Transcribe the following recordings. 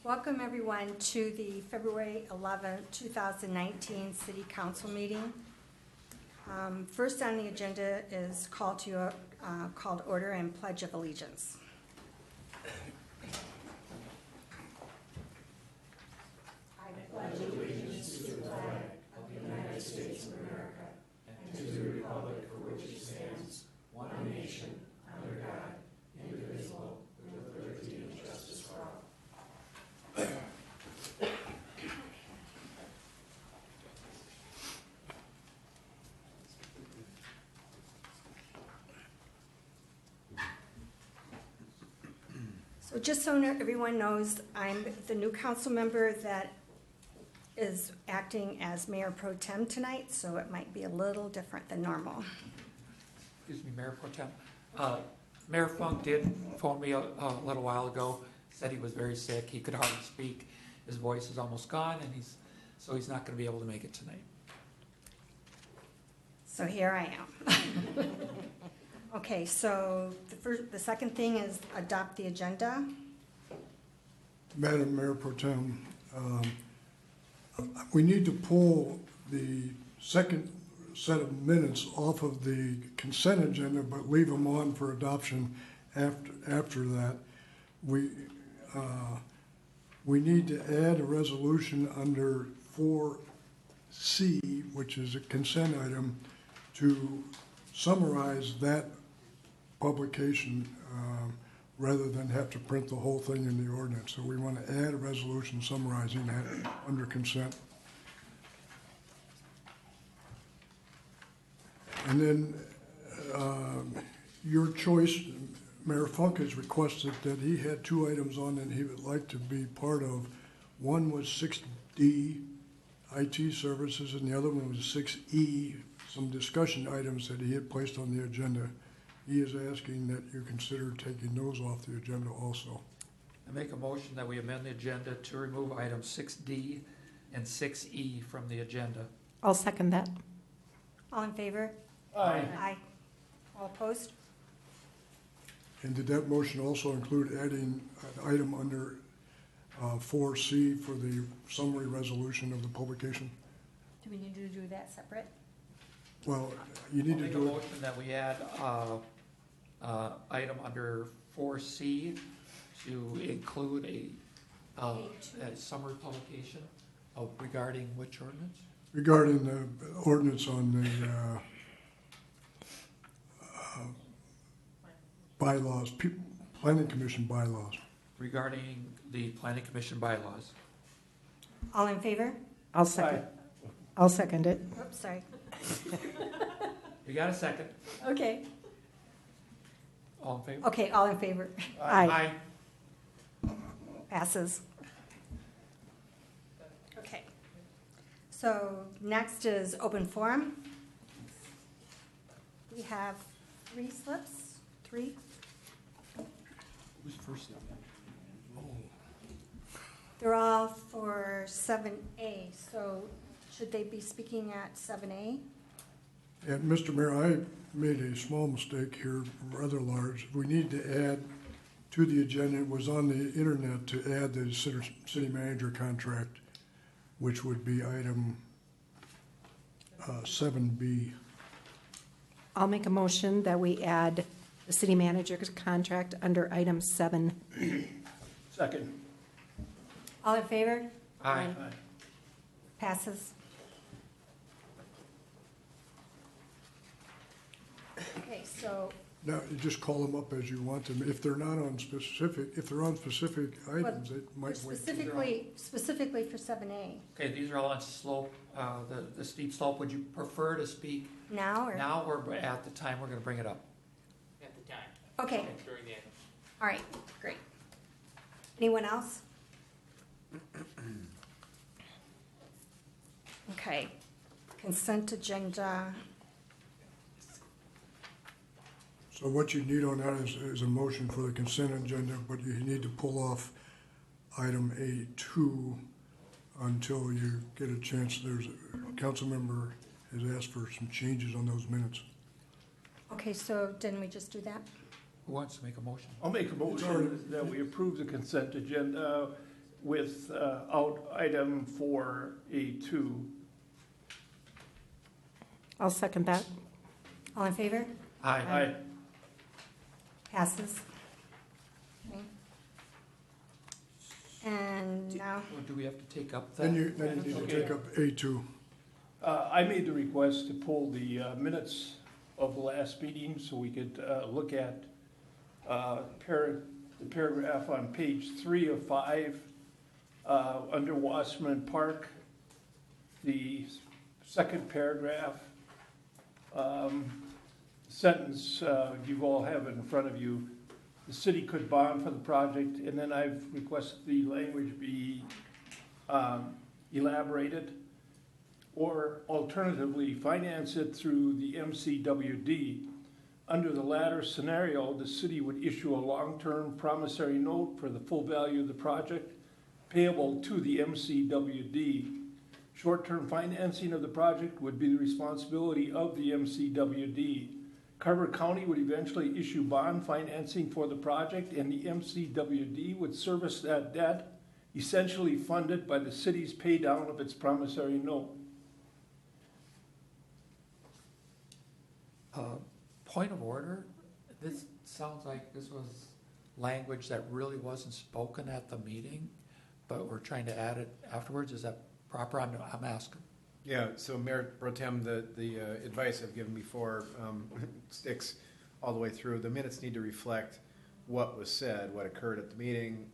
Welcome everyone to the February 11, 2019 City Council meeting. First on the agenda is called order and Pledge of Allegiance. I pledge allegiance to the flag of the United States of America and to the republic for which it stands, one nation, under God, indivisible, with liberty and justice for all. So just so everyone knows, I'm the new council member that is acting as Mayor Pro Tem tonight, so it might be a little different than normal. Excuse me, Mayor Pro Tem. Mayor Funk did phone me a little while ago, said he was very sick, he could hardly speak, his voice is almost gone, and he's not going to be able to make it tonight. So here I am. Okay, so the second thing is adopt the agenda. Madam Mayor Pro Tem, we need to pull the second set of minutes off of the consent agenda, but leave them on for adoption after that. We need to add a resolution under 4C, which is a consent item, to summarize that publication rather than have to print the whole thing in the ordinance. So we want to add a resolution summarizing that under consent. And then your choice, Mayor Funk has requested that he had two items on that he would like to be part of. One was 6D, IT services, and the other one was 6E, some discussion items that he had placed on the agenda. He is asking that you consider taking those off the agenda also. I make a motion that we amend the agenda to remove items 6D and 6E from the agenda. I'll second that. All in favor? Aye. Aye. All opposed? And did that motion also include adding an item under 4C for the summary resolution of the publication? Do we need to do that separate? Well, you need to Make a do it. motion that we add item under 4C to include a summary publication regarding which ordinance? Regarding the ordinance on the bylaws, Planning Commission bylaws. Regarding the Planning Commission bylaws. All in favor? I'll second. I'll second it. Oops, sorry. You got a second? Okay. All in favor? Okay, all in favor? Aye. Passes. Okay. So next is open forum. We have 3 slips. 3. Who's first? They're all for 7A. So should they be speaking at 7A? And Mr. Mayor, I made a small mistake here, rather large. We need to add to the agenda, it was on the internet, to add the city manager contract, which would be item 7B. I'll make a motion that we add the city manager's contract under item 7. Second. All in favor? Aye. Passes. Okay, so Now, you just call them up as you want them. If they're not on specific, if they're on specific items, it might wait. specifically for 7A. Okay, these are all on slope, the steep slope. Would you prefer to speak Now or? now or at the time we're going to bring it up? At the time. Okay, During the item. all right, great. Anyone else? Okay, consent agenda. So what you need on that is a motion for the consent agenda, but you need to pull off item A2 until you get a chance. There's a council member has asked for some changes on those minutes. Okay, so didn't we just do that? Who wants to make a motion? I'll make a motion that we approve the consent agenda without item 4A2. I'll second that. All in favor? Aye. Aye. Passes. Okay. And now, Well, do we have to take up that? Then you need to Okay. take up A2. I made the request to pull the minutes of the last meeting so we could look at the paragraph on page 3 of 5 under Wasserman Park, the second paragraph, sentence you all have in front of you. The city could bond for the project, and then I've requested the language be elaborated, or alternatively, finance it through the MCWD. Under the latter scenario, the city would issue a long-term promissory note for the full value of the project payable to the MCWD. Short-term financing of the project would be the responsibility of the MCWD. Carver County would eventually issue bond financing for the project, and the MCWD would service that debt, essentially funded by the city's pay down of its promissory note. Point of order, this sounds like this was language that really wasn't spoken at the meeting, but we're trying to add it afterwards. Is that proper? I'm asking. Yeah, so Mayor Pro Tem, the advice I've given before sticks all the way through. The minutes need to reflect what was said, what occurred at the meeting.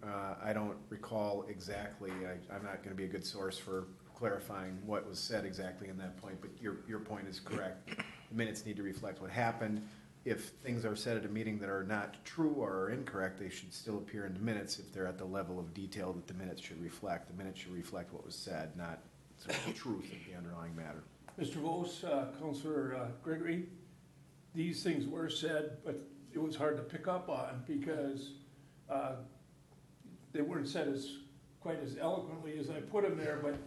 I don't recall exactly. I'm not going to be a good source for clarifying what was said exactly in that point, but your point is correct. The minutes need to reflect what happened. If things are said at a meeting that are not true or are incorrect, they should still appear in the minutes if they're at the level of detail that the minutes should reflect. The minutes should reflect what was said, not sort of the truth of the underlying matter. Mr. Vos, Councilor Gregory, these things were said, but it was hard to pick up on because they weren't said as quite as eloquently as I put them there, but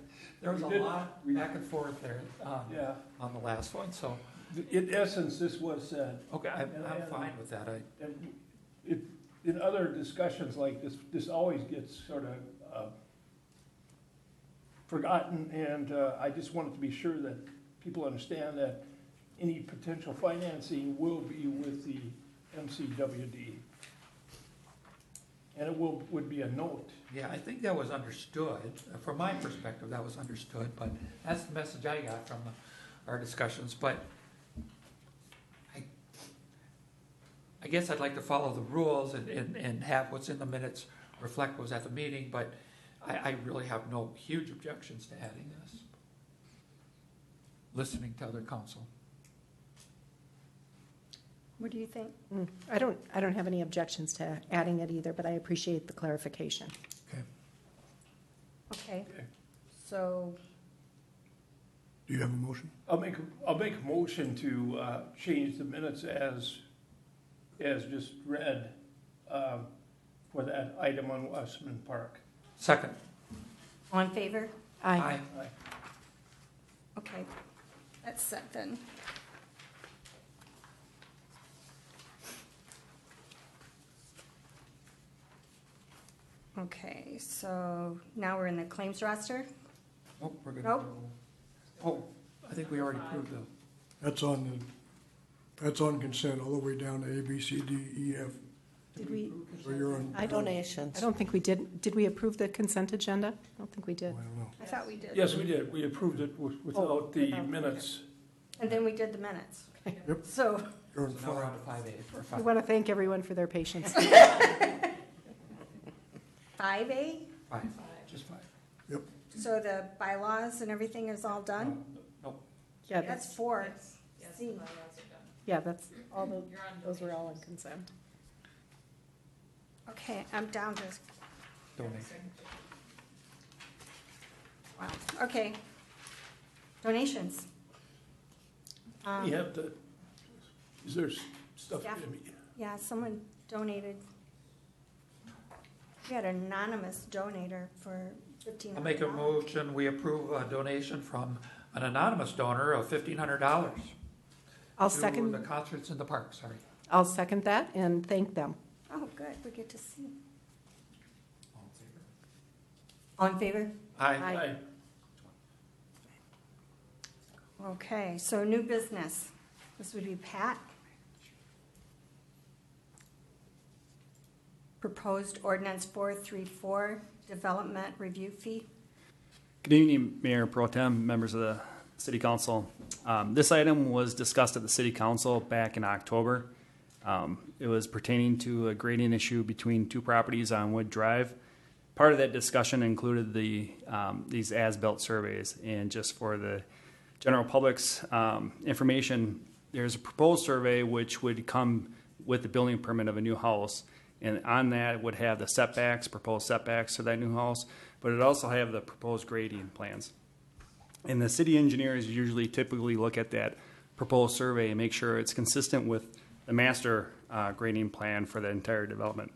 There was a we did- lot back and forth there yeah. on the last one, so, In essence, this was said. okay, I'm And fine with that. And in other discussions like this, this always gets sort of forgotten, and I just wanted to be sure that people understand that any potential financing will be with the MCWD. And it would be a note. Yeah, I think that was understood. From my perspective, that was understood, but that's the message I got from our discussions. But I guess I'd like to follow the rules and have what's in the minutes reflect what was at the meeting, but I really have no huge objections to adding this. Listening to other council. what do you think? I don't have any objections to adding it either, but I appreciate the clarification. Okay. Okay, Okay. so, Do you have a motion? I'll make a motion to change the minutes as just read for that item on Wasserman Park. Second. all in favor? Aye. Aye. Okay, that's set then. Okay, so now we're in the claims roster. Oh, we're gonna Nope. go. Oh, I think we already approved the. That's on consent all the way down to A, B, C, D, E, F. Did we, So you're on. I don't think we did. Did we approve the consent agenda? I don't think we I did. don't know. I thought we did. Yes, we did. We approved it without the without- minutes. And then we did the minutes. Yep. So, You're on So now we're on file. to 5A or We 5. want to thank everyone for their patience. 5A, Five, just 5. so the bylaws and everything is all done? Nope. Yeah, That's that's, 4. Yes, C. the bylaws are done. yeah, that's, all the, You're on those were all on donations. consent. Okay, I'm down to, Donation. wow, okay. Donations. You have to, is there stuff? Staff. Yeah, someone donated. We had an anonymous donator for $1,500. I'll make a motion, we approve a donation from an anonymous donor of $1,500. I'll To the second, concerts in the park, sorry. I'll second that and thank them. Oh, good, we get to see. All in favor? All in favor? Aye. Okay, so new business. This would be Pat. Proposed ordinance 434, development review fee. Good evening, Mayor Pro Tem, members of the City Council. This item was discussed at the City Council back in October. It was pertaining to a grading issue between two properties on Wood Drive. Part of that discussion included these as-built surveys, and just for the general public's information, there's a proposed survey which would come with the building permit of a new house, and on that would have the setbacks, proposed setbacks to that new house, but it also have the proposed grading plans. And the city engineers usually typically look at that proposed survey and make sure it's consistent with the master grading plan for the entire development.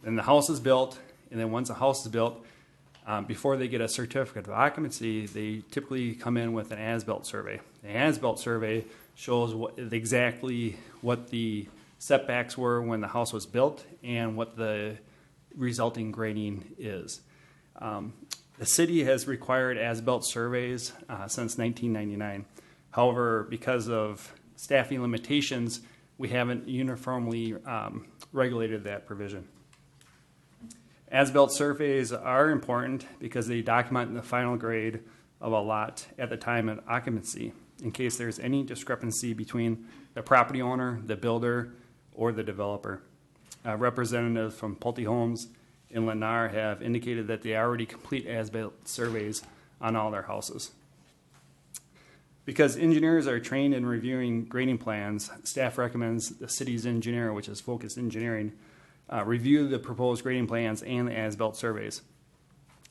Then the house is built, and then once a house is built, before they get a certificate of occupancy, they typically come in with an as-built survey. The as-built survey shows exactly what the setbacks were when the house was built and what the resulting grading is. The city has required as-built surveys since 1999. However, because of staffing limitations, we haven't uniformly regulated that provision. As-built surveys are important because they document the final grade of a lot at the time of occupancy in case there's any discrepancy between the property owner, the builder, or the developer. Representatives from Horton Holmes and Lennar have indicated that they already complete as-built surveys on all their houses. Because engineers are trained in reviewing grading plans, staff recommends the city's engineer, which is Focus Engineering, review the proposed grading plans and the as-built surveys.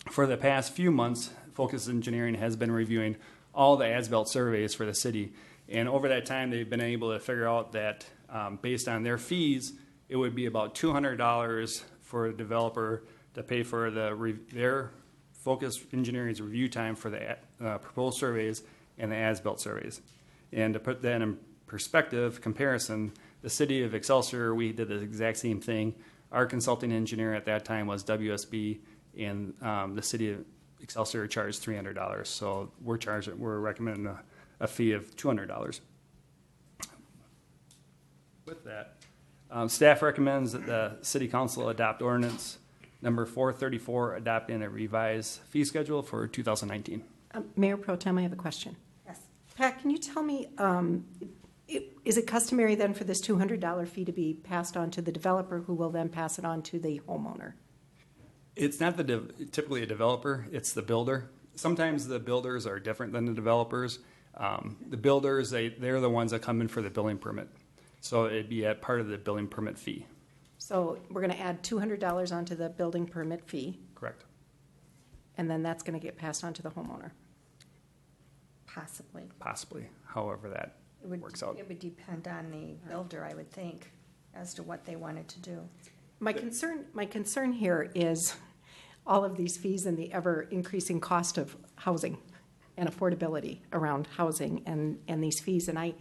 For the past few months, Focus Engineering has been reviewing all the as-built surveys for the city, and over that time they've been able to figure out that based on their fees, it would be about $200 for a developer to pay for their Focus Engineering's review time for the proposed surveys and the as-built surveys. And to put that in perspective, comparison, the city of Excelsior, we did the exact same thing. Our consulting engineer at that time was WSB, and the city of Excelsior charged $300. So we're recommending a fee of $200. With that, staff recommends that the City Council adopt ordinance number 434, adopting a revised fee schedule for 2019. Mayor Pro Tem, I have a question. Yes. Pat, can you tell me, is it customary then for this $200 fee to be passed on to the developer who will then pass it on to the homeowner? It's not typically a developer, it's the builder. Sometimes the builders are different than the developers. The builders, they're the ones that come in for the building permit. So it'd be a part of the building permit fee. So we're going to add $200 onto the building permit fee, Correct. and then that's going to get passed on to the homeowner. Possibly. However that works out. It would depend on the builder, I would think, as to what they wanted to do. My concern here is all of these fees and the ever increasing cost of housing and affordability around housing and these fees. And I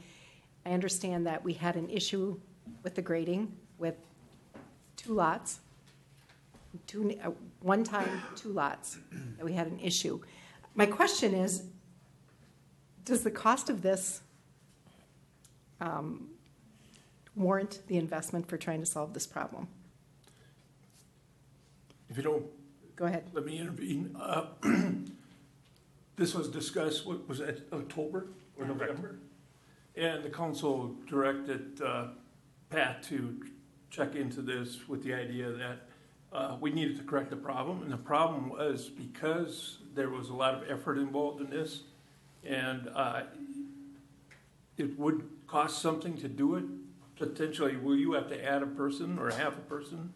understand that we had an issue with the grading with two lots, one time two lots, that we had an issue. My question is, does the cost of this warrant the investment for trying to solve this problem? If you don't, Go ahead. let me intervene. This was discussed, what was that, October or November? And the council directed Pat to check into this with the idea that we needed to correct the problem. And the problem was because there was a lot of effort involved in this, and it would cost something to do it. Potentially, will you have to add a person or half a person,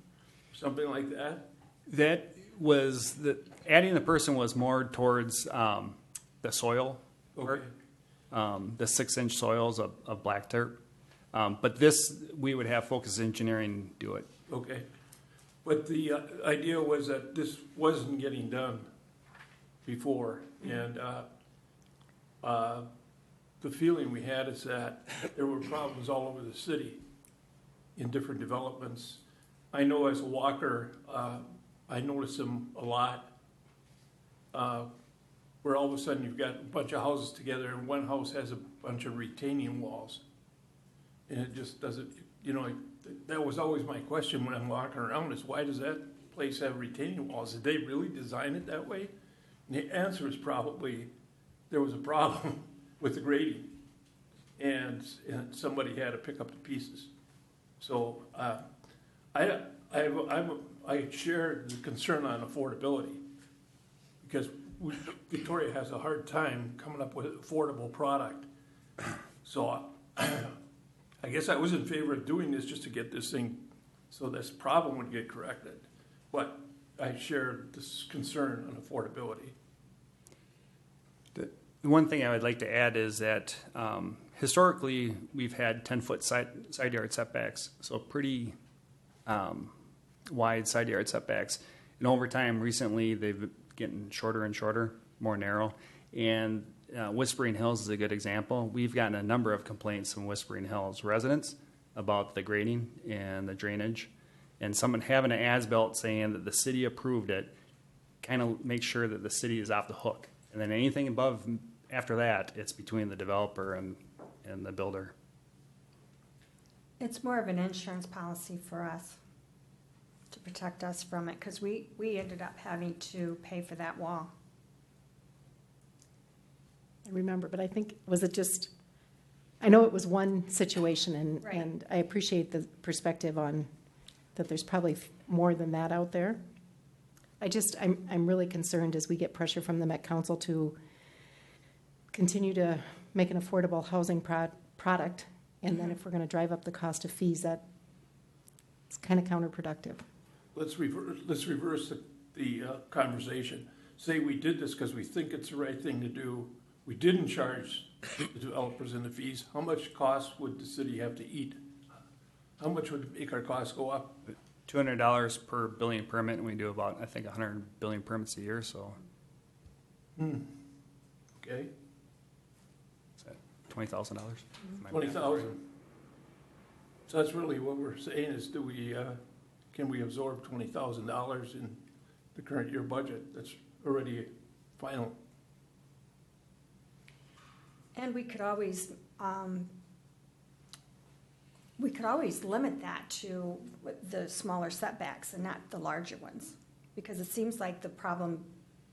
something like that? That was adding the person was more towards the soil work, the 6-inch soils of black dirt. But this, we would have Focus Engineering do it. Okay. But the idea was that this wasn't getting done before. And the feeling we had is that there were problems all over the city in different developments. I know as a walker, I notice them a lot. where all of a sudden you've got a bunch of houses together and one house has a bunch of retaining walls. And it just doesn't, that was always my question when I'm walking around is why does that place have retaining walls? Did they really design it that way? And the answer is probably there was a problem with the grading and somebody had to pick up the pieces. So I share the concern on affordability because Victoria has a hard time coming up with an affordable product. So I guess I was in favor of doing this just to get this thing so this problem would get corrected. But I share this concern on affordability. The one thing I would like to add is that historically we've had 10-foot side yard setbacks, so pretty wide side yard setbacks. And over time, recently, they've been getting shorter and shorter, more narrow. And Whispering Hills is a good example. We've gotten a number of complaints from Whispering Hills residents about the grading and the drainage. And someone having an as-built saying that the city approved it kind of makes sure that the city is off the hook. And then anything above, after that, it's between the developer and the builder. It's more of an insurance policy for us to protect us from it, because we ended up having to pay for that wall. I remember, but I think, was it just, I know it was one situation, and, Right. and I appreciate the perspective on that there's probably more than that out there. I'm really concerned as we get pressure from the Met Council to continue to make an affordable housing product, and then if we're going to drive up the cost of fees, that it's kind of counterproductive. Let's reverse the conversation. Say we did this because we think it's the right thing to do. We didn't charge the developers in the fees. How much cost would the city have to eat? How much would it make our costs go up? $200 per building permit, and we do about, I think, 100 building permits a year, so Okay, is that $20,000? $20,000. So that's really what we're saying is, can we absorb $20,000 in the current year budget? That's already final. And we could always limit that to the smaller setbacks and not the larger ones, because it seems like the problem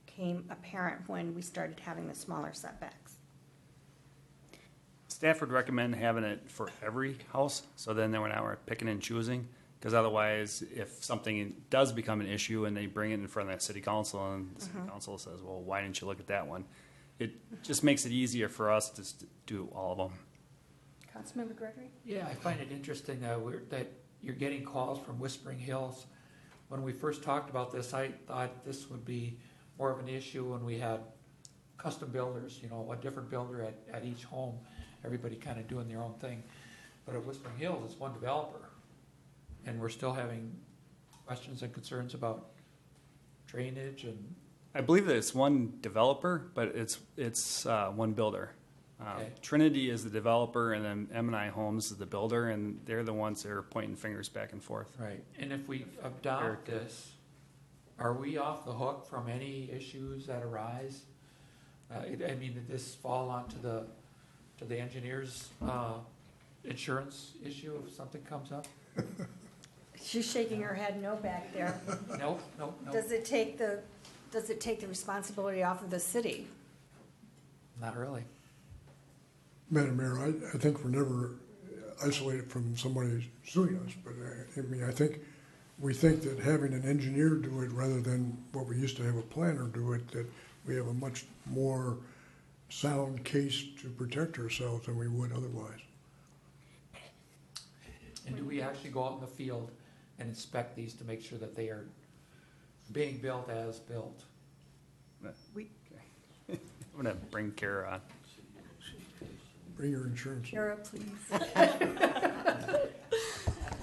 became apparent when we started having the smaller setbacks. Staff would recommend having it for every house, so then we're not picking and choosing, because otherwise, if something does become an issue and they bring it in front of the city council and the city council says, well, why didn't you look at that one? It just makes it easier for us to do all of them. Councilmember Gregory? Yeah, I find it interesting that you're getting calls from Whispering Hills. When we first talked about this, I thought this would be more of an issue when we had custom builders, a different builder at each home, everybody kind of doing their own thing. But at Whispering Hills, it's one developer, and we're still having questions and concerns about drainage and. I believe that it's one developer, but it's one builder. Okay. Trinity is the developer, and then M&I Homes is the builder, and they're the ones that are pointing fingers back and forth. Right, and if we adopt this, are we off the hook from any issues that arise? Did this fall onto the engineer's insurance issue if something comes up? She's shaking her head no back there. No. Does it take the responsibility off of the city? Not really. Madam Mayor, I think we're never isolated from somebody suing us, but I think we think that having an engineer do it rather than what we used to have a planner do it, that we have a much more sound case to protect ourselves than we would otherwise. And do we actually go out in the field and inspect these to make sure that they are being built as built? I'm going to bring Kara on. Bring your insurance. Kara, please.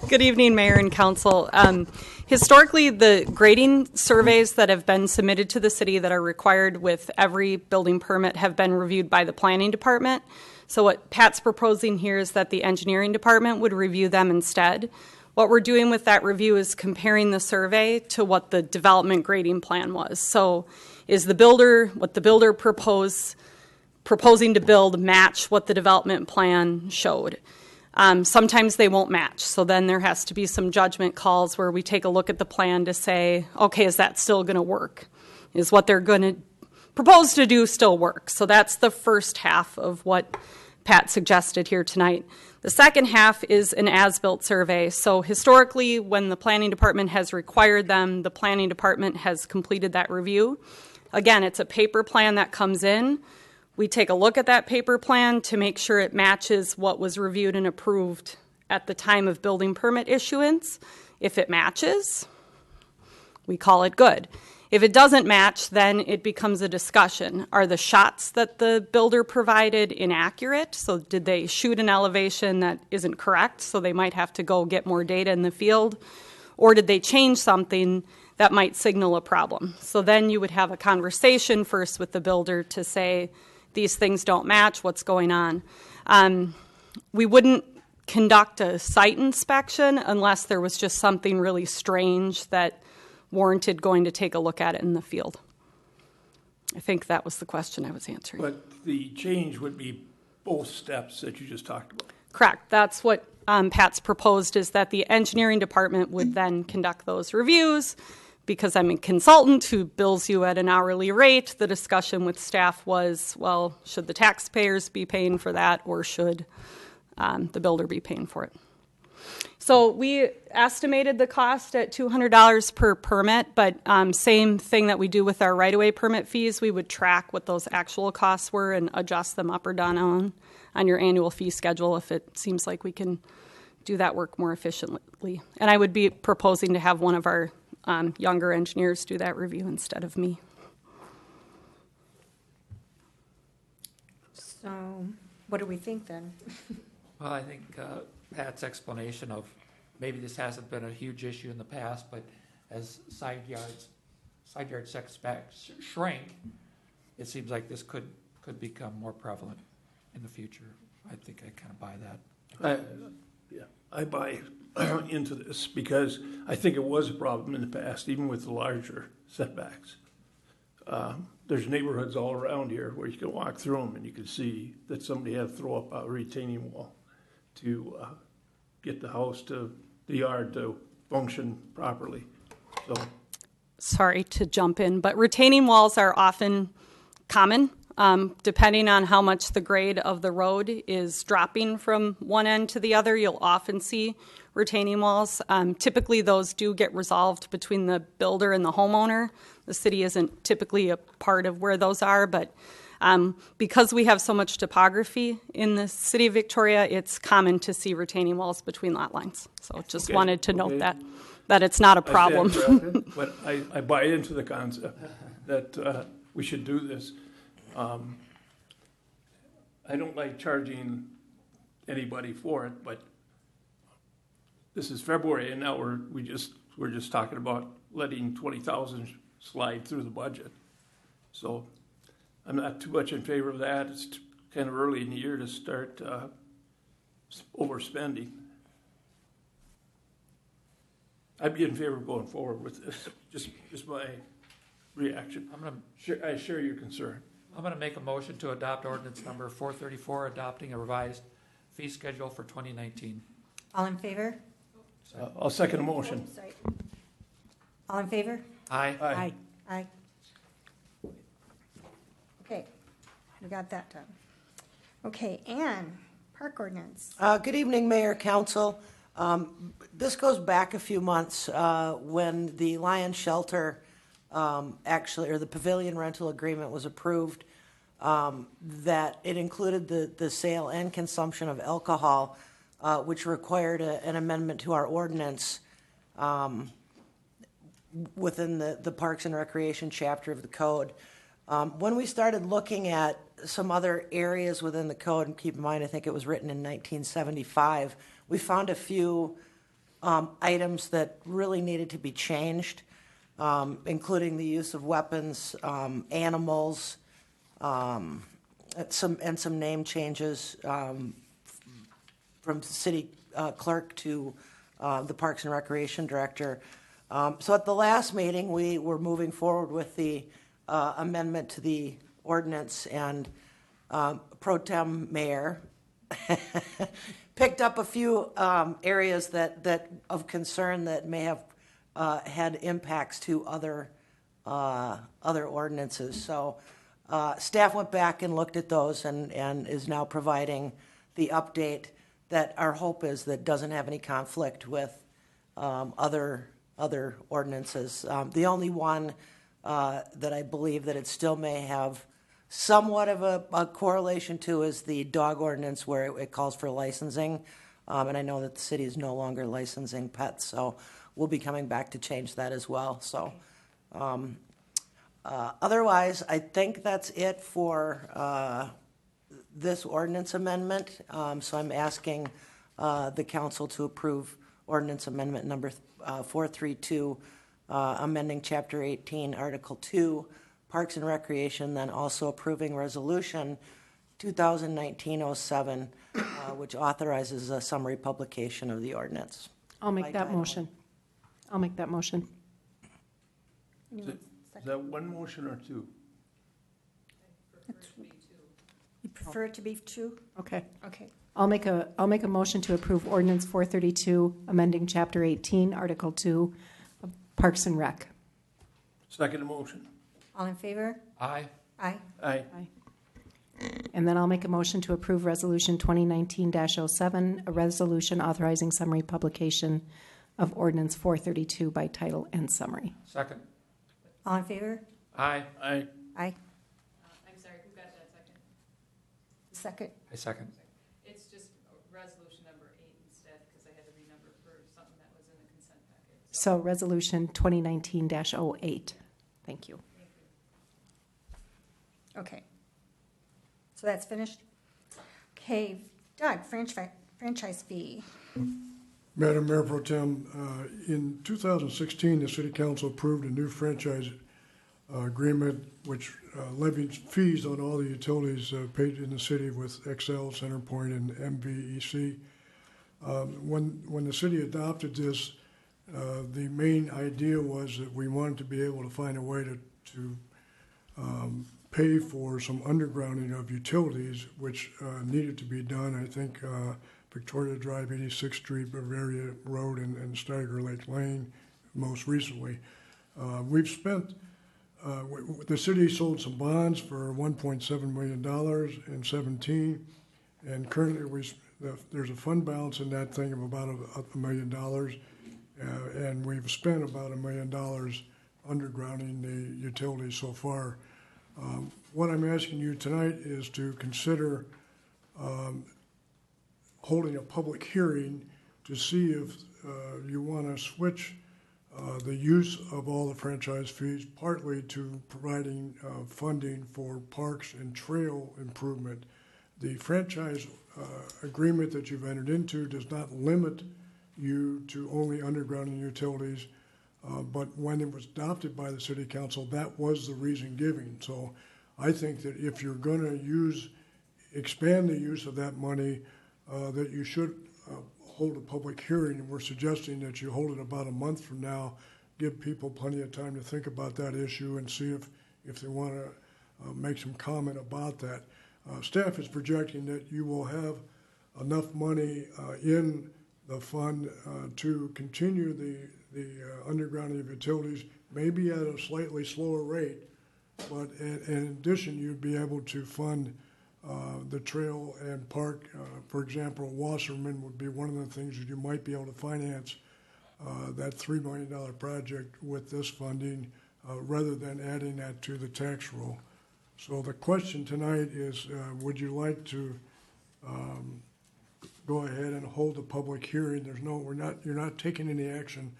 Good evening, Mayor and Council. Historically, the grading surveys that have been submitted to the city that are required with every building permit have been reviewed by the planning department. So what Pat's proposing here is that the engineering department would review them instead. What we're doing with that review is comparing the survey to what the development grading plan was. So is what the builder proposing to build match what the development plan showed? Sometimes they won't match. So then there has to be some judgment calls where we take a look at the plan to say, okay, is that still going to work? Is what they're going to propose to do still work? So that's the first half of what Pat suggested here tonight. The second half is an as-built survey. So historically, when the planning department has required them, the planning department has completed that review. Again, it's a paper plan that comes in. We take a look at that paper plan to make sure it matches what was reviewed and approved at the time of building permit issuance. If it matches, we call it good. If it doesn't match, then it becomes a discussion. Are the shots that the builder provided inaccurate? So did they shoot an elevation that isn't correct, so they might have to go get more data in the field? Or did they change something that might signal a problem? So then you would have a conversation first with the builder to say, these things don't match, what's going on? We wouldn't conduct a site inspection unless there was just something really strange that warranted going to take a look at it in the field. I think that was the question I was answering. But the change would be both steps that you just talked about. Correct. That's what Pat's proposed, is that the engineering department would then conduct those reviews. Because I'm a consultant who bills you at an hourly rate, the discussion with staff was, well, should the taxpayers be paying for that, or should the builder be paying for it? So we estimated the cost at $200 per permit, but same thing that we do with our right-of-way permit fees. We would track what those actual costs were and adjust them up or down on your annual fee schedule if it seems like we can do that work more efficiently. And I would be proposing to have one of our younger engineers do that review instead of me. So what do we think then? Well, I think Pat's explanation of maybe this hasn't been a huge issue in the past, but as side yard setbacks shrink, it seems like this could become more prevalent in the future. I think I kind of buy that. I buy into this because I think it was a problem in the past, even with the larger setbacks. There's neighborhoods all around here where you can walk through them and you can see that somebody had to throw up a retaining wall to get the house to the yard to function properly. So, sorry to jump in, but retaining walls are often common. Depending on how much the grade of the road is dropping from one end to the other, you'll often see retaining walls. Typically, those do get resolved between the builder and the homeowner. The city isn't typically a part of where those are, but because we have so much topography in the city of Victoria, it's common to see retaining walls between lot lines. So just wanted to note that it's not a problem. But I buy into the concept that we should do this. I don't like charging anybody for it, but this is February, and now we're just talking about letting 20,000 slide through the budget. So I'm not too much in favor of that. It's kind of early in the year to start overspending. I'd be in favor of going forward with this. Just my reaction. I share your concern. I'm going to make a motion to adopt ordinance number 434, adopting a revised fee schedule for 2019. All in favor? I'll second the motion. Oh, sorry. All in favor? Aye. Aye. Aye. Okay, we got that done. Okay, Ann, park ordinance. Good evening, Mayor, Council. This goes back a few months when the Lion Shelter or the pavilion rental agreement was approved, that it included the sale and consumption of alcohol, which required an amendment to our ordinance within the Parks and Recreation chapter of the code. When we started looking at some other areas within the code, and keep in mind, I think it was written in 1975, we found a few items that really needed to be changed, including the use of weapons, animals, some name changes from city clerk to the Parks and Recreation Director. So at the last meeting, we were moving forward with the amendment to the ordinance, and Pro Tem Mayor picked up a few areas that of concern that may have had impacts to other ordinances. So staff went back and looked at those and is now providing the update that our hope is that doesn't have any conflict with other ordinances. The only one that I believe that it still may have somewhat of a correlation to is the dog ordinance, where it calls for licensing. And I know that the city is no longer licensing pets, so we'll be coming back to change that as well. So otherwise, I think that's it for this ordinance amendment. So I'm asking the council to approve ordinance amendment number 432, amending Chapter 18, Article 2, Parks and Recreation, then also approving Resolution 2019-07, which authorizes a summary publication of the ordinance. I'll make that motion. I'll make that motion. Is that one motion or two? You prefer it to be two? Okay. Okay. I'll make a motion to approve ordinance 432, amending Chapter 18, Article 2, of Parks and Rec. Second motion. All in favor? Aye. Aye. Aye. And then I'll make a motion to approve Resolution 2019-07, a resolution authorizing summary publication of Ordinance 432 by title and summary. Second. All in favor? Aye. Aye. Aye. I'm sorry, who got that second? Second. I second. It's just resolution number 8 instead, because I had to renumber for something that was in the consent packet. So Resolution 2019-08. Thank you. Okay. So that's finished? Okay, Doug, franchise fee. Madam Mayor Pro Tem, in 2016, the City Council approved a new franchise agreement which levied fees on all the utilities paid in the city with XL, CenterPoint, and MVEC. When the city adopted this, the main idea was that we wanted to be able to find a way to pay for some undergrounding of utilities, which needed to be done. I think Victoria Drive, 86th Street, Bavaria Road, and Steiger Lake Lane most recently. We've spent, the city sold some bonds for $1.7 million in 17, and currently there's a fund balance in that thing of about $1 million, and we've spent about $1 million undergrounding the utilities so far. What I'm asking you tonight is to consider holding a public hearing to see if you want to switch the use of all the franchise fees partly to providing funding for parks and trail improvement. The franchise agreement that you've entered into does not limit you to only undergrounding utilities, but when it was adopted by the City Council, that was the reason given. So I think that if you're going to expand the use of that money, that you should hold a public hearing, and we're suggesting that you hold it about a month from now, give people plenty of time to think about that issue and see if they want to make some comment about that. Staff is projecting that you will have enough money in the fund to continue the undergrounding of utilities, maybe at a slightly slower rate, but in addition, you'd be able to fund the trail and park. For example, Wasserman would be one of the things that you might be able to finance that $3 million project with this funding rather than adding that to the tax roll. So the question tonight is, would you like to go ahead and hold a public hearing? You're not taking any action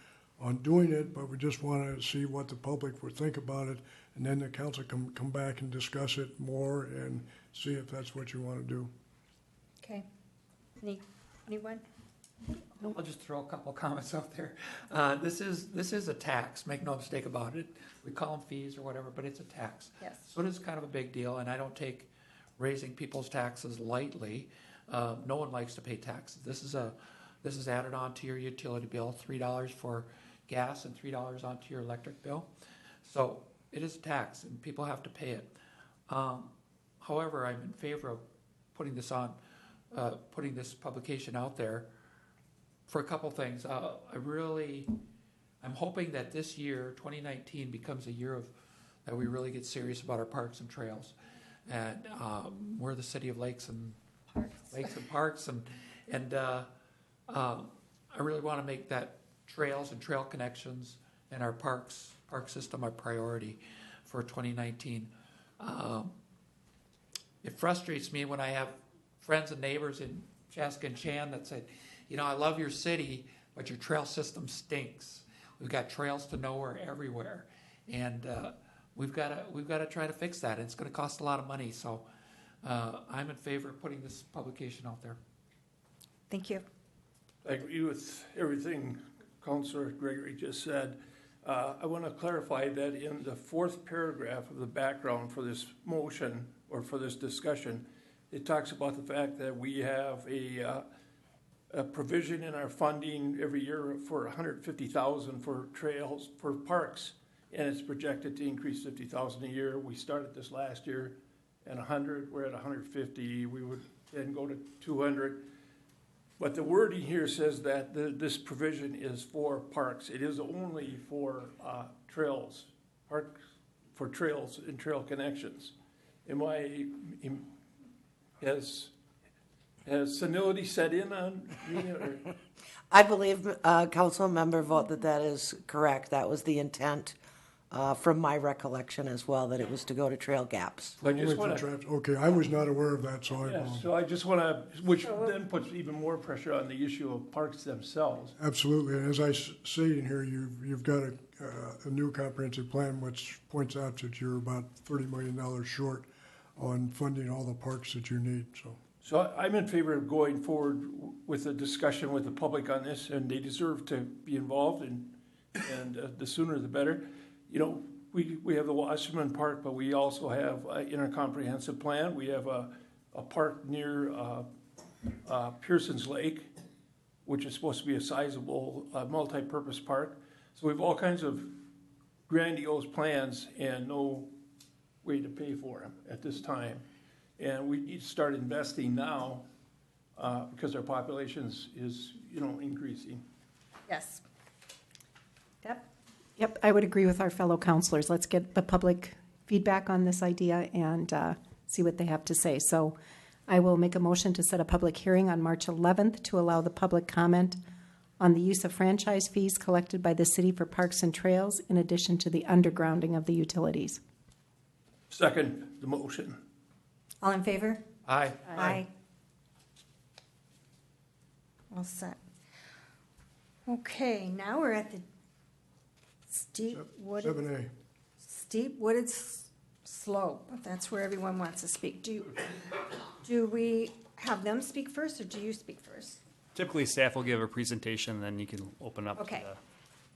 on doing it, but we just want to see what the public would think about it, and then the council can come back and discuss it more and see if that's what you want to do. Okay. Anyone? I'll just throw a couple comments out there. This is a tax. Make no mistake about it. We call them fees or whatever, but it's a tax. Yes. So it is kind of a big deal, and I don't take raising people's taxes lightly. No one likes to pay taxes. This is a This is added on to your utility bill, $3 for gas and $3 onto your electric bill. So it is a tax, and people have to pay it. However, I'm in favor of putting this publication out there for a couple things. I'm hoping that this year, 2019, becomes a year that we really get serious about our parks and trails. And we're the city of lakes and parks, and I really want to make that trails and trail connections and our park system a priority for 2019. It frustrates me when I have friends and neighbors in Chaska and Chan that say, I love your city, but your trail system stinks. We've got trails to nowhere everywhere, and we've got to try to fix that. It's going to cost a lot of money, so I'm in favor of putting this publication out there. Thank you. I agree with everything Councilor Gregory just said. I want to clarify that in the fourth paragraph of the background for this motion or for this discussion, it talks about the fact that we have a provision in our funding every year for $150,000 for trails, for parks, and it's projected to increase $50,000 a year. We started this last year at 100. We're at 150. We would then go to 200. But the wording here says that this provision is for parks. It is only for trails, parks for trails and trail connections. Has senility set in on me? Or? I believe, Council Member Vogt, that is correct. That was the intent from my recollection as well, that it was to go to trail gaps. Okay, I was not aware of that, so So I just want to, which then puts even more pressure on the issue of parks themselves. Absolutely, and as I say in here, you've got a new comprehensive plan which points out that you're about $30 million short on funding all the parks that you need. So I'm in favor of going forward with a discussion with the public on this, and they deserve to be involved, and the sooner the better. We have the Wasserman Park, but we also have in our comprehensive plan, we have a park near Pearson's Lake, which is supposed to be a sizable multi-purpose park. So we have all kinds of grandiose plans and no way to pay for them at this time. And we need to start investing now because our population is increasing. Yes. Deb? Yep, I would agree with our fellow counselors. Let's get the public feedback on this idea and see what they have to say. So I will make a motion to set a public hearing on March 11th to allow the public comment on the use of franchise fees collected by the city for parks and trails, in addition to the undergrounding of the utilities. Second the motion. All in favor? Aye. Aye. All set. Okay, now we're at the steep wooded 7A. slope. That's where everyone wants to speak. Do we have them speak first, or do you speak first? Typically, staff will give a presentation, and then you can open up Okay. to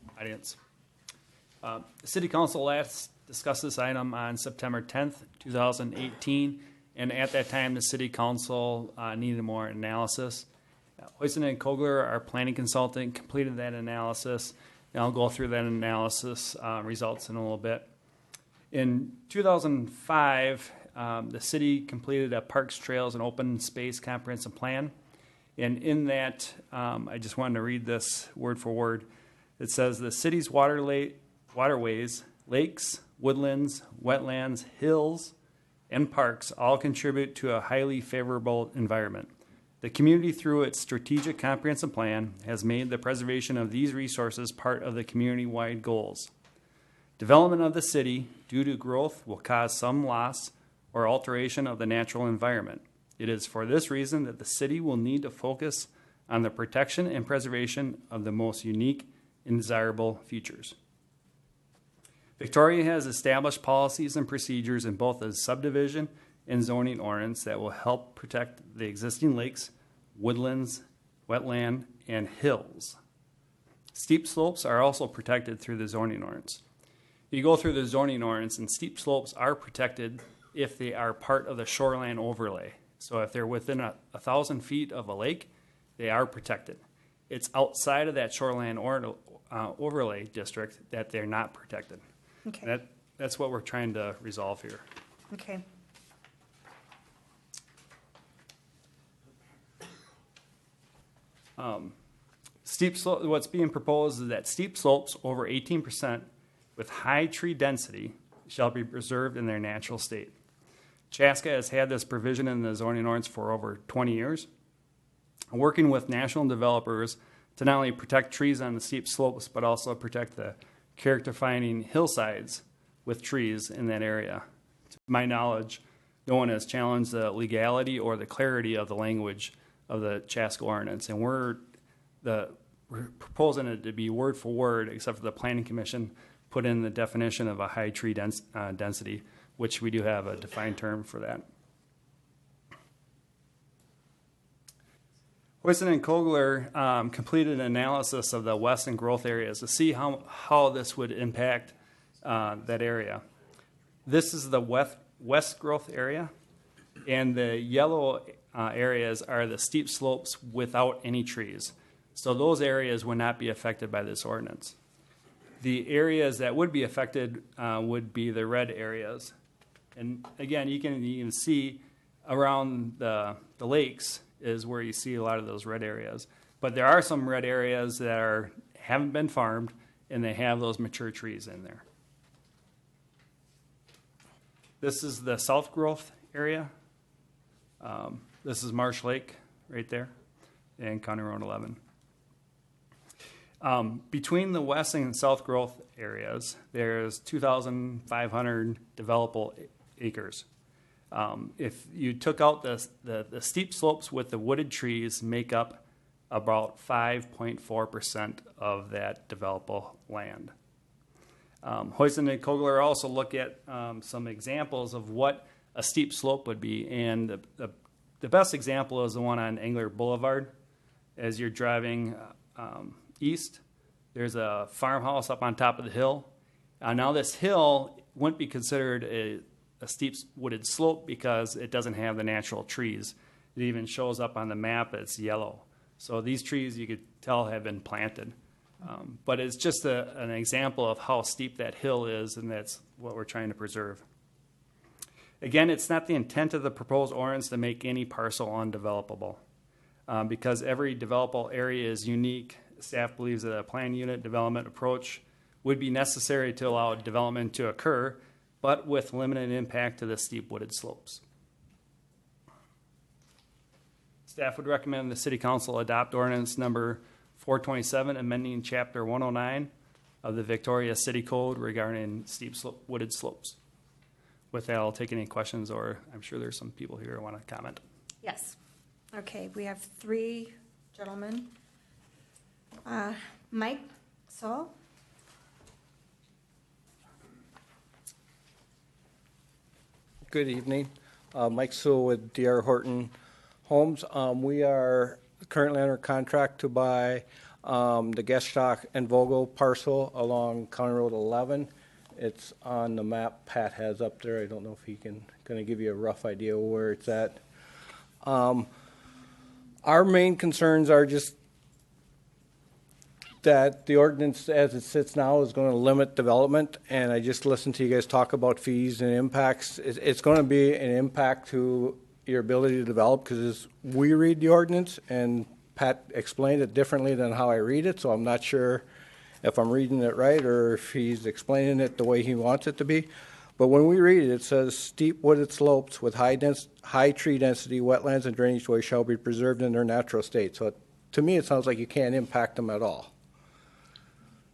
the audience. The City Council last discussed this item on September 10th, 2018, and at that time, the City Council needed more analysis. Hoyson and Kogler, our planning consultant, completed that analysis, and I'll go through that analysis results in a little bit. In 2005, the city completed a Parks, Trails, and Open Space Comprehensive Plan. And in that, I just wanted to read this word for word. It says, the city's waterways, lakes, woodlands, wetlands, hills, and parks all contribute to a highly favorable environment. The community, through its strategic comprehensive plan, has made the preservation of these resources part of the community-wide goals. Development of the city, due to growth, will cause some loss or alteration of the natural environment. It is for this reason that the city will need to focus on the protection and preservation of the most unique and desirable features. Victoria has established policies and procedures in both the subdivision and zoning ordinance that will help protect the existing lakes, woodlands, wetland, and hills. Steep slopes are also protected through the zoning ordinance. You go through the zoning ordinance, and steep slopes are protected if they are part of the shoreline overlay. So if they're within 1,000 feet of a lake, they are protected. it's outside of that shoreline overlay district that they're not protected. Okay. That's what we're trying to resolve here. Okay. Steep slope. What's being proposed is that steep slopes over 18% with high tree density shall be preserved in their natural state. Chaska has had this provision in the zoning ordinance for over 20 years, working with national developers to not only protect trees on the steep slopes, but also protect the character-defining hillsides with trees in that area. To my knowledge, no one has challenged the legality or the clarity of the language of the Chaska ordinance, and we're proposing it to be word for word, except for the Planning Commission put in the definition of a high tree density, which we do have a defined term for that. Hoyson and Kogler completed an analysis of the west and growth areas to see how this would impact that area. This is the west growth area, and the yellow areas are the steep slopes without any trees. So those areas would not be affected by this ordinance. The areas that would be affected would be the red areas. And again, you can see around the lakes is where you see a lot of those red areas. But there are some red areas that haven't been farmed, and they have those mature trees in there. This is the south growth area. This is Marsh Lake right there, and County Road 11. Between the west and south growth areas, there's 2,500 developable acres. If you took out the steep slopes with the wooded trees, make up about 5.4% of that developable land. Hoyson and Kogler also look at some examples of what a steep slope would be, and the best example is the one on Angler Boulevard. As you're driving east, there's a farmhouse up on top of the hill. Now this hill wouldn't be considered a steep wooded slope because it doesn't have the natural trees. It even shows up on the map as yellow. So these trees, you could tell, have been planted. But it's just an example of how steep that hill is, and that's what we're trying to preserve. Again, it's not the intent of the proposed ordinance to make any parcel undevelopable. Because every developable area is unique, staff believes that a plan unit development approach would be necessary to allow development to occur, but with limited impact to the steep wooded slopes. Staff would recommend the City Council adopt ordinance number 427, amending Chapter 109 of the Victoria City Code regarding steep wooded slopes. With that, I'll take any questions, or I'm sure there's some people here who want to comment. Yes. Okay, we have three gentlemen. Mike Saul? Good evening. Mike Sewell with DR Horton Holmes. We are currently under contract to buy the Gestock and Vogel parcel along County Road 11. It's on the map Pat has up there. I don't know if he can give you a rough idea where it's at. Our main concerns are just that the ordinance as it sits now is going to limit development, and I just listened to you guys talk about fees and impacts. It's going to be an impact to your ability to develop, because as we read the ordinance, and Pat explained it differently than how I read it, so I'm not sure if I'm reading it right or if he's explaining it the way he wants it to be. But when we read it, it says steep wooded slopes with high tree density, wetlands, and drainage ways shall be preserved in their natural state. So to me, it sounds like you can't impact them at all.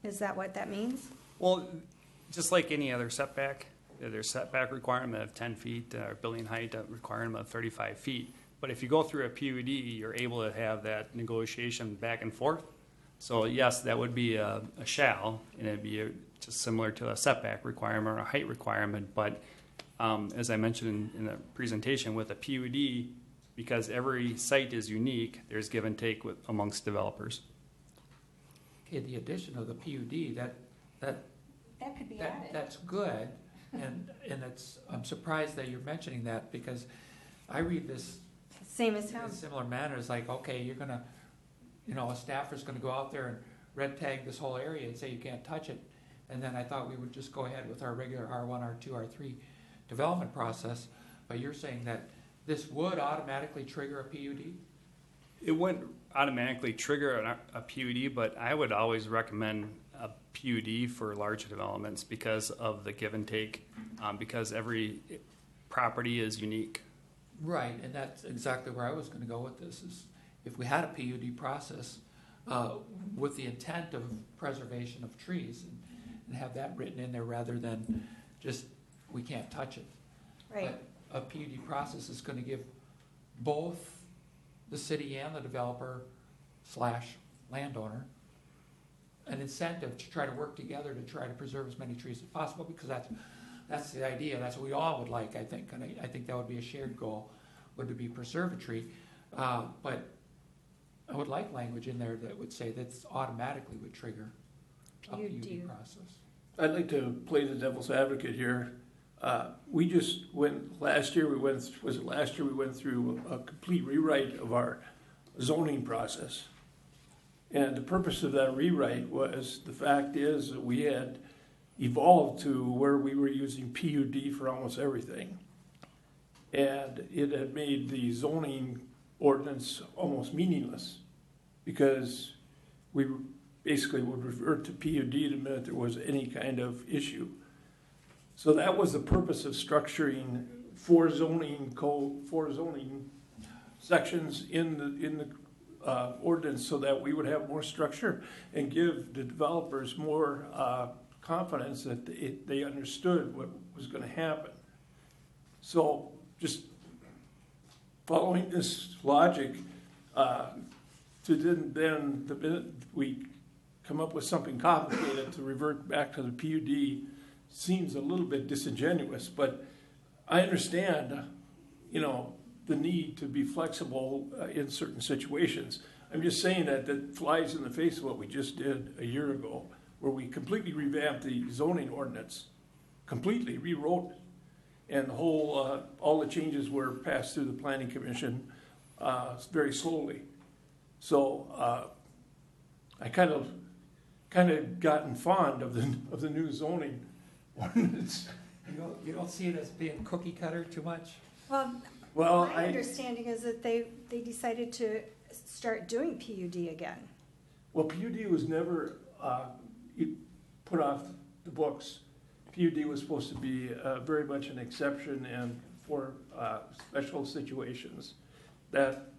Is that what that means? Well, just like any other setback, there's setback requirement of 10 feet, building height requirement of 35 feet. But if you go through a PUD, you're able to have that negotiation back and forth. So yes, that would be a shall, and it'd be just similar to a setback requirement or a height requirement. But as I mentioned in the presentation, with a PUD, because every site is unique, there's give and take amongst developers. Okay, the addition of the PUD, That could be added. that's good, and I'm surprised that you're mentioning that, because I read this Same as him. in similar manner. It's like, okay, you're gonna a staffer's gonna go out there and red tag this whole area and say you can't touch it. And then I thought we would just go ahead with our regular R1, R2, R3 development process. But you're saying that this would automatically trigger a PUD? It wouldn't automatically trigger a PUD, but I would always recommend a PUD for larger developments because of the give and take, because every property is unique. Right, and that's exactly where I was gonna go with this, is if we had a PUD process with the intent of preservation of trees and have that written in there rather than just, we can't touch it. Right. But a PUD process is gonna give both the city and the developer / landowner an incentive to try to work together to try to preserve as many trees as possible, because that's the idea. That's what we all would like, I think, and I think that would be a shared goal, would to be preserve a tree. But I would like language in there that would say that automatically would trigger a PUD process. I'd like to play the devil's advocate here. We just went, last year we went through a complete rewrite of our zoning process. And the purpose of that rewrite was, the fact is that we had evolved to where we were using PUD for almost everything. And it had made the zoning ordinance almost meaningless, because we basically would revert to PUD the minute there was any kind of issue. So that was the purpose of structuring four zoning sections in the ordinance, so that we would have more structure and give the developers more confidence that they understood what was going to happen. So just following this logic, to then the minute we come up with something complicated to revert back to the PUD seems a little bit disingenuous, but I understand, the need to be flexible in certain situations. I'm just saying that flies in the face of what we just did a year ago, where we completely revamped the zoning ordinance, completely rewrote it, and the whole all the changes were passed through the planning commission very slowly. So I kind of gotten fond of the new zoning ordinance. You don't see it as being cookie cutter too much? Well, my understanding is that they decided to start doing PUD again. Well, PUD was never put off the books. PUD was supposed to be very much an exception and for special situations. That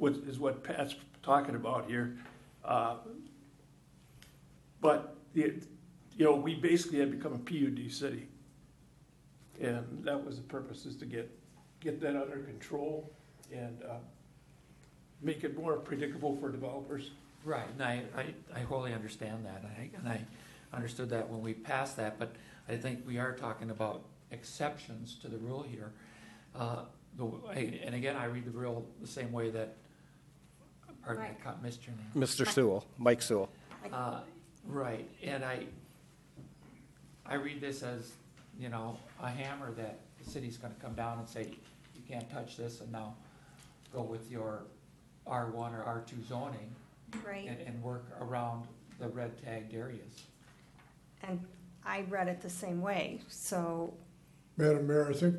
is what Pat's talking about here. But we basically had become a PUD city, and that was the purpose, is to get that under control and make it more predictable for developers. Right, and I wholly understand that, and I understood that when we passed that, but I think we are talking about exceptions to the rule here. And again, I read the rule the same way that, pardon me, I missed your name. Mr. Sewell, Mike Sewell. Right, and I read this as, a hammer that the city's gonna come down and say, you can't touch this, and now go with your R1 or R2 zoning. Right. And work around the red tagged areas. And I read it the same way, so. Madam Mayor, I think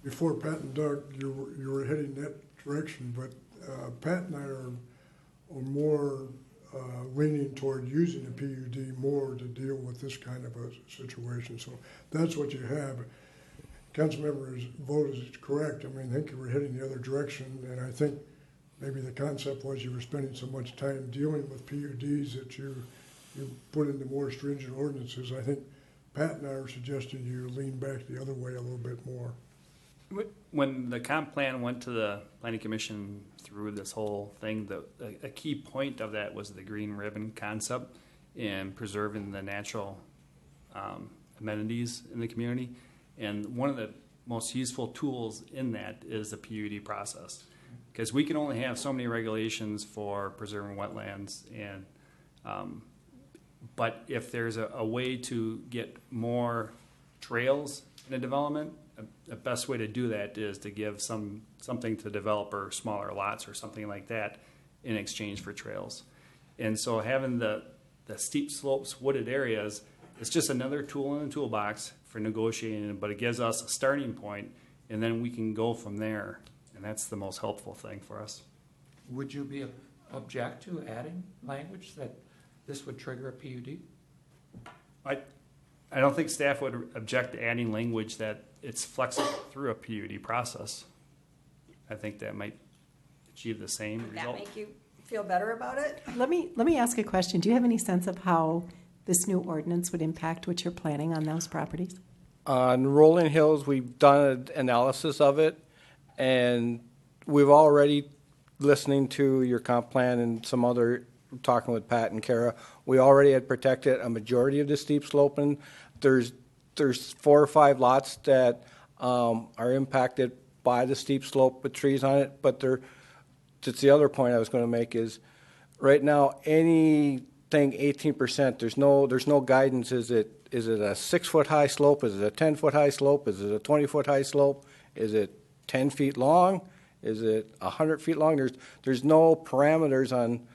before Pat and Doug, you were heading that direction, but Pat and I are more leaning toward using the PUD more to deal with this kind of a situation. So that's what you have. Councilmember's vote is correct. I think you were heading the other direction, and I think maybe the concept was you were spending so much time dealing with PUDs that you put into more stringent ordinances. I think Pat and I are suggesting you lean back the other way a little bit more. When the comp plan went to the planning commission through this whole thing, a key point of that was the green ribbon concept and preserving the natural amenities in the community. And one of the most useful tools in that is the PUD process, because we can only have so many regulations for preserving wetlands, and but if there's a way to get more trails in a development, the best way to do that is to give something to the developer, smaller lots or something like that, in exchange for trails. And so having the steep slopes, wooded areas, it's just another tool in the toolbox for negotiating, but it gives us a starting point, and then we can go from there. And that's the most helpful thing for us. Would you be object to adding language that this would trigger a PUD? I don't think staff would object to adding language that it's flexible through a PUD process. I think that might achieve the same Would that result. make you feel better about it? Let me ask a question. Do you have any sense of how this new ordinance would impact what you're planning on those properties? On Rolling Hills, we've done an analysis of it, and we've already, listening to your comp plan and some other, talking with Pat and Kara, we already had protected a majority of the steep sloping. There's 4 or 5 lots that are impacted by the steep slope with trees on it, but that's the other point I was going to make is right now anything 18%, there's no guidance. Is it a 6-foot high slope? Is it a 10-foot high slope? Is it a 20-foot high slope? Is it 10 feet long? Is it 100 feet long? There's no parameters on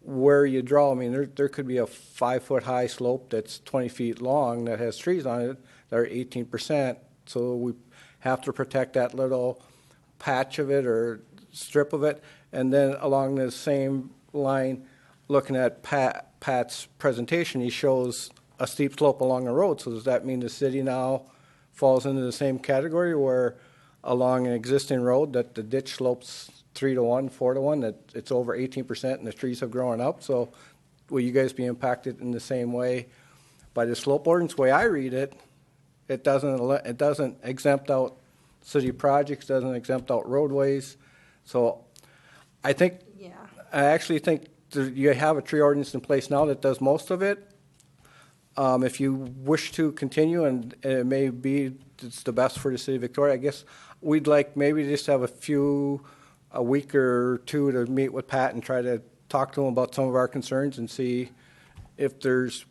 where you draw. I mean, there could be a 5-foot high slope that's 20 feet long that has trees on it that are 18%. So we have to protect that little patch of it or strip of it. And then along the same line, looking at Pat's presentation, he shows a steep slope along the road. So does that mean the city now falls into the same category where along an existing road that the ditch slopes 3-to-1, 4-to-1, that it's over 18% and the trees have grown up? So will you guys be impacted in the same way by the slope ordinance? The way I read it, it doesn't exempt out city projects, doesn't exempt out roadways. So I actually think you have a tree ordinance in place now that does most of it. If you wish to continue, and it may be it's the best for the city of Victoria, I guess we'd like maybe just have a week or two to meet with Pat and try to talk to him about some of our concerns and see if there's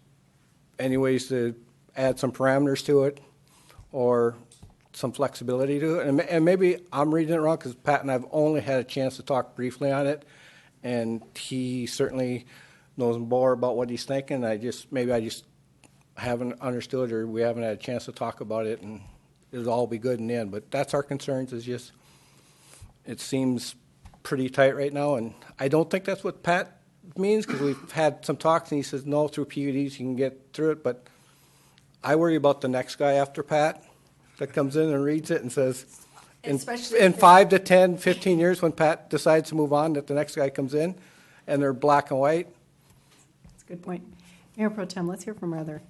any ways to add some parameters to it or some flexibility to it. And maybe I'm reading it wrong because Pat and I have only had a chance to talk briefly on it, and he certainly knows more about what he's thinking. I just haven't understood, or we haven't had a chance to talk about it, and it'll all be good in the end. But that's our concerns, is just it seems pretty tight right now, and I don't think that's what Pat means because we've had some talks, and he says no, through PUDs you can get through it. But I worry about the next guy after Pat that comes in and reads it and says, in 5 to 10, 15 years when Pat decides to move on, that the next guy comes in and they're black and white. That's a good point. Mayor Pro Tem, let's hear from our other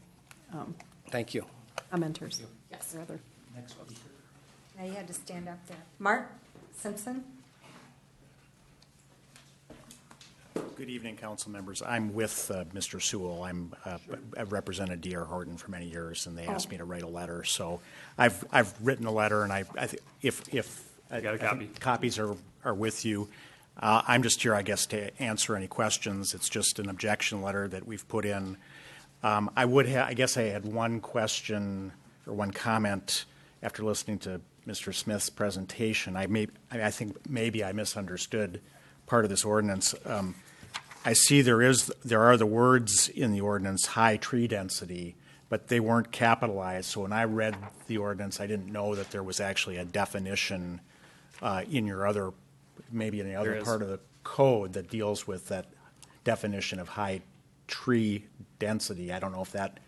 Thank you. commenters. Yes. Or other. Next one. Now you had to stand up there. Mark Simpson? Good evening, council members. I'm with Mr. Sewell. I've represented D.R. Horton for many years, and they asked me to write a letter. So I've written a letter, and I think if I got a copy. Copies are with you. I'm just here, I guess, to answer any questions. It's just an objection letter that we've put in. I guess I had one question or one comment after listening to Mr. Smith's presentation. I think maybe I misunderstood part of this ordinance. I see there are the words in the ordinance, high tree density, but they weren't capitalized. So when I read the ordinance, I didn't know that there was actually a definition in the other part of the code that deals with that definition of high tree density. I don't know if that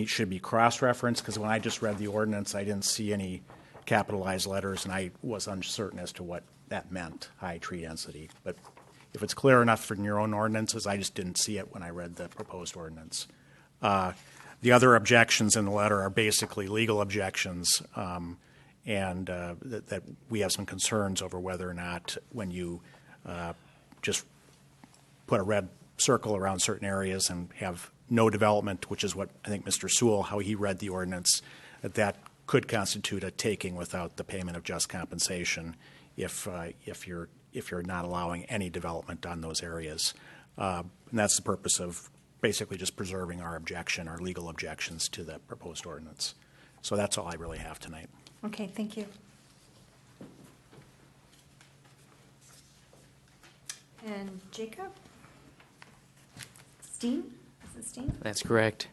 should be cross-referenced, because when I just read the ordinance, I didn't see any capitalized letters, and I was uncertain as to what that meant, high tree density. But if it's clear enough from your own ordinances, I just didn't see it when I read the proposed ordinance. The other objections in the letter are basically legal objections, and that we have some concerns over whether or not when you just put a red circle around certain areas and have no development, which is what I think Mr. Sewell, how he read the ordinance, that could constitute a taking without the payment of just compensation if you're not allowing any development on those areas. And that's the purpose of basically just preserving our legal objections to the proposed ordinance. So that's all I really have tonight. Okay, thank you. And Jacob? Steen? Is it Steen? That's correct.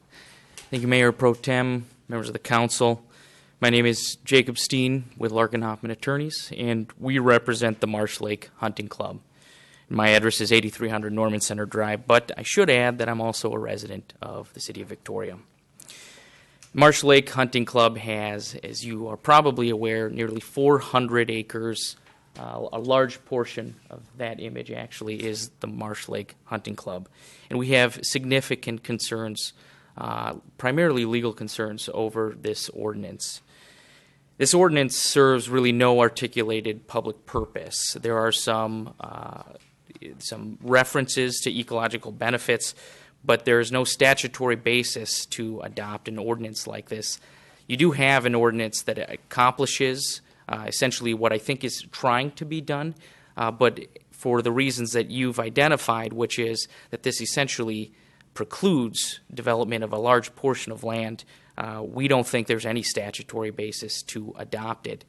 Thank you, Mayor Pro Tem, members of the council. My name is Jacob Steen with Larkin Hoffman Attorneys, and we represent the Marsh Lake Hunting Club. My address is 8300 Norman Center Drive, but I should add that I'm also a resident of the city of Victoria. Marsh Lake Hunting Club has, as you are probably aware, nearly 400 acres. A large portion of that image actually is the Marsh Lake Hunting Club. And we have significant concerns, primarily legal concerns, over this ordinance. This ordinance serves really no articulated public purpose. There are some references to ecological benefits, but there is no statutory basis to adopt an ordinance like this. You do have an ordinance that accomplishes essentially what I think is trying to be done, but for the reasons that you've identified, which is that this essentially precludes development of a large portion of land, we don't think there's any statutory basis to adopt it.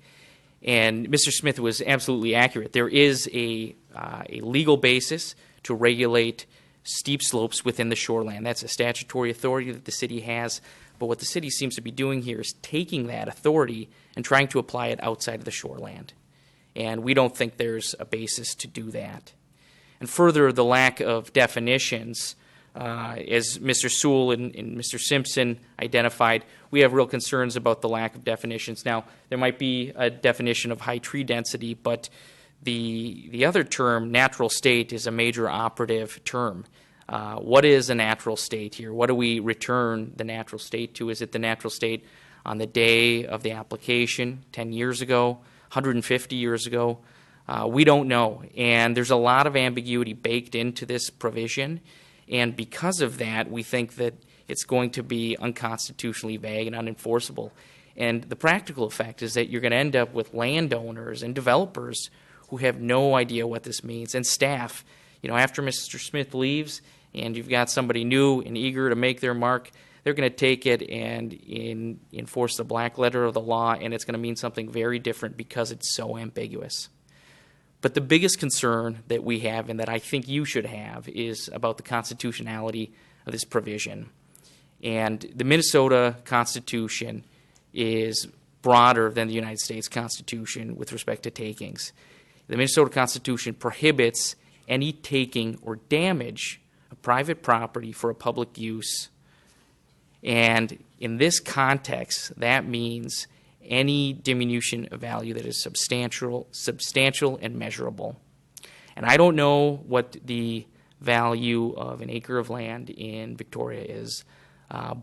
And Mr. Smith was absolutely accurate. There is a legal basis to regulate steep slopes within the shoreline. That's a statutory authority that the city has. But what the city seems to be doing here is taking that authority and trying to apply it outside of the shoreland. And we don't think there's a basis to do that. And further, the lack of definitions, as Mr. Sewell and Mr. Simpson identified, we have real concerns about the lack of definitions. Now, there might be a definition of high tree density, but the other term, natural state, is a major operative term. What is a natural state here? What do we return the natural state to? Is it the natural state on the day of the application, 10 years ago, 150 years ago? We don't know. And there's a lot of ambiguity baked into this provision. And because of that, we think that it's going to be unconstitutionally vague and unenforceable. And the practical effect is that you're going to end up with landowners and developers who have no idea what this means, and staff. You know, after Mr. Smith leaves and you've got somebody new and eager to make their mark, they're going to take it and enforce the black letter of the law, and it's going to mean something very different because it's so ambiguous. But the biggest concern that we have, and that I think you should have, is about the constitutionality of this provision. And the Minnesota Constitution is broader than the United States Constitution with respect to takings. The Minnesota Constitution prohibits any taking or damage of private property for a public use. And in this context, that means any diminution of value that is substantial and measurable. And I don't know what the value of an acre of land in Victoria is,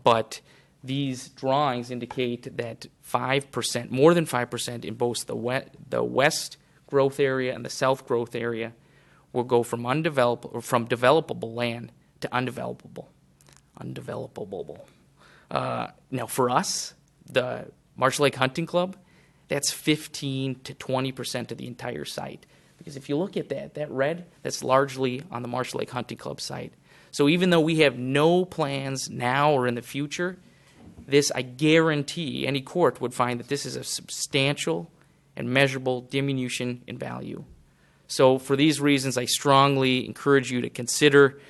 but these drawings indicate that 5%, more than 5% in both the west growth area and the south growth area will go from developable land to undevelopable. Now, for us, the Marsh Lake Hunting Club, that's 15 to 20% of the entire site. Because if you look at that red, that's largely on the Marsh Lake Hunting Club site. So even though we have no plans now or in the future, this, I guarantee, any court would find that this is a substantial and measurable diminution in value. So for these reasons, I strongly encourage you to consider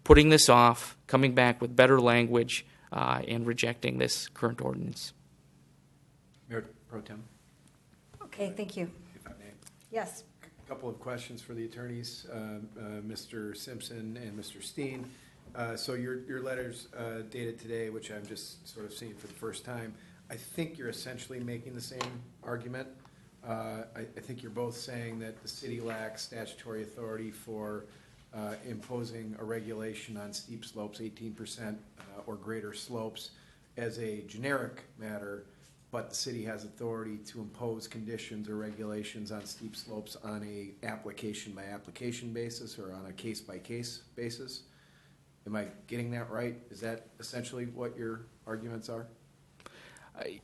putting this off, coming back with better language, and rejecting this current ordinance. Mayor Pro Tem. Okay, thank you. If I may. Yes. A couple of questions for the attorneys, Mr. Simpson and Mr. Steen. So your letters dated today, which I'm just sort of seeing for the first time, I think you're essentially making the same argument. I think you're both saying that the city lacks statutory authority for imposing a regulation on steep slopes, 18% or greater slopes, as a generic matter, but the city has authority to impose conditions or regulations on steep slopes on a application-by-application basis or on a case-by-case basis. Am I getting that right? Is that essentially what your arguments are? I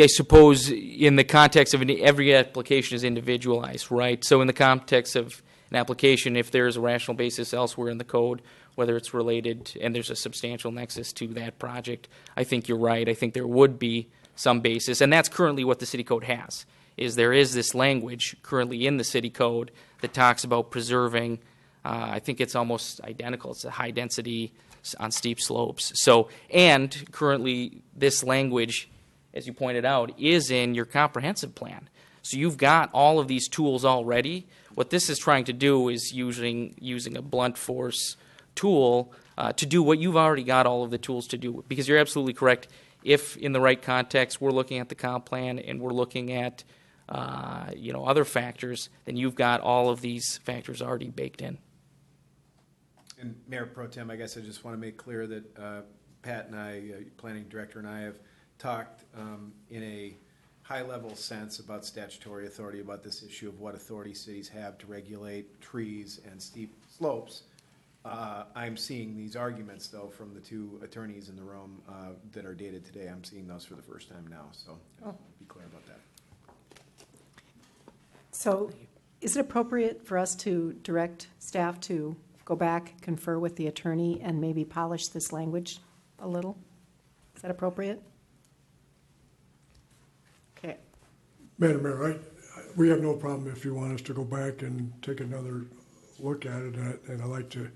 suppose in the context of every application is individualized, right? So in the context of an application, if there is a rational basis elsewhere in the code, whether it's related and there's a substantial nexus to that project, I think you're right. I think there would be some basis, and that's currently what the city code has. is there is this language currently in the city code that talks about preserving, I think it's almost identical, it's a high density on steep slopes. So, and currently this language, as you pointed out, is in your comprehensive plan. So you've got all of these tools already. What this is trying to do is using a blunt force tool to do what you've already got all of the tools to do. Because you're absolutely correct. If in the right context we're looking at the comp plan and we're looking at other factors, then you've got all of these factors already baked in. And Mayor Pro Tem, I guess I just want to make clear that Pat and I, Planning Director, and I have talked in a high-level sense about statutory authority, about this issue of what authority cities have to regulate trees and steep slopes. I'm seeing these arguments, though, from the two attorneys in the room that are dated today. I'm seeing those for the first time now, so I'll be clear about that. So is it appropriate for us to direct staff to go back, confer with the attorney, and maybe polish this language a little? Is that appropriate? Okay. Madam Mayor, we have no problem if you want us to go back and take another look at it, and I'd like to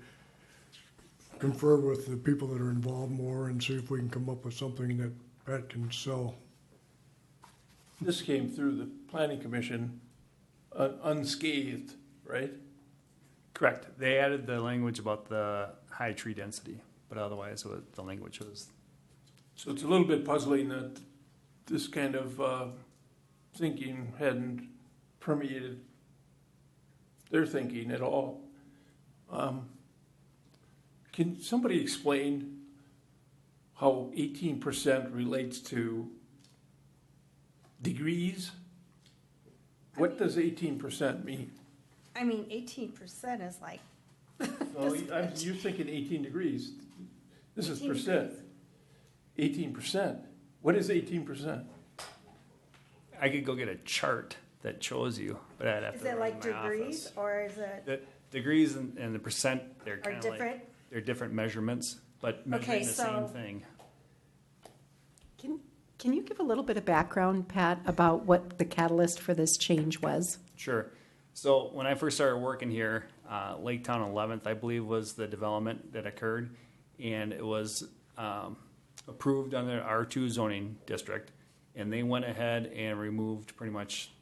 confer with the people that are involved more and see if we can come up with something that Pat can sell. This came through the Planning Commission unscathed, right? Correct. They added the language about the high tree density, but otherwise the language was. So it's a little bit puzzling that this kind of thinking hadn't permeated their thinking at all. Can somebody explain how 18% relates to degrees? What does 18% mean? I mean, 18% is like. No, you're thinking 18 degrees. This is percent. 18%. What is 18%? I could go get a chart that shows you, but I'd have Is to it run like in my degrees office. or is it? The degrees and the percent, they're kind of different? like, they're different measurements, but measuring the same thing. Can you give a little bit of background, Pat, about what the catalyst for this change was? Sure. So when I first started working here, Lake Town 11th, I believe, was the development that occurred, and it was approved under R2 zoning district, and they went ahead and removed pretty much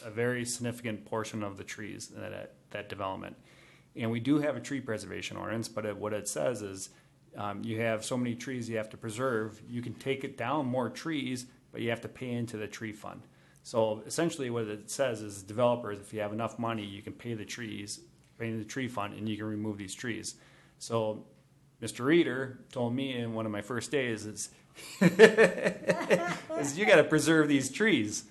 a very significant portion of the trees in that development. And we do have a tree preservation ordinance, but what it says is you have so many trees you have to preserve. You can take it down more trees, but you have to pay into the tree fund. So essentially what it says is developers, if you have enough money, you can pay the trees, pay into the tree fund, and you can remove these trees. So Mr. Reeder told me in one of my first days is you got to preserve these trees.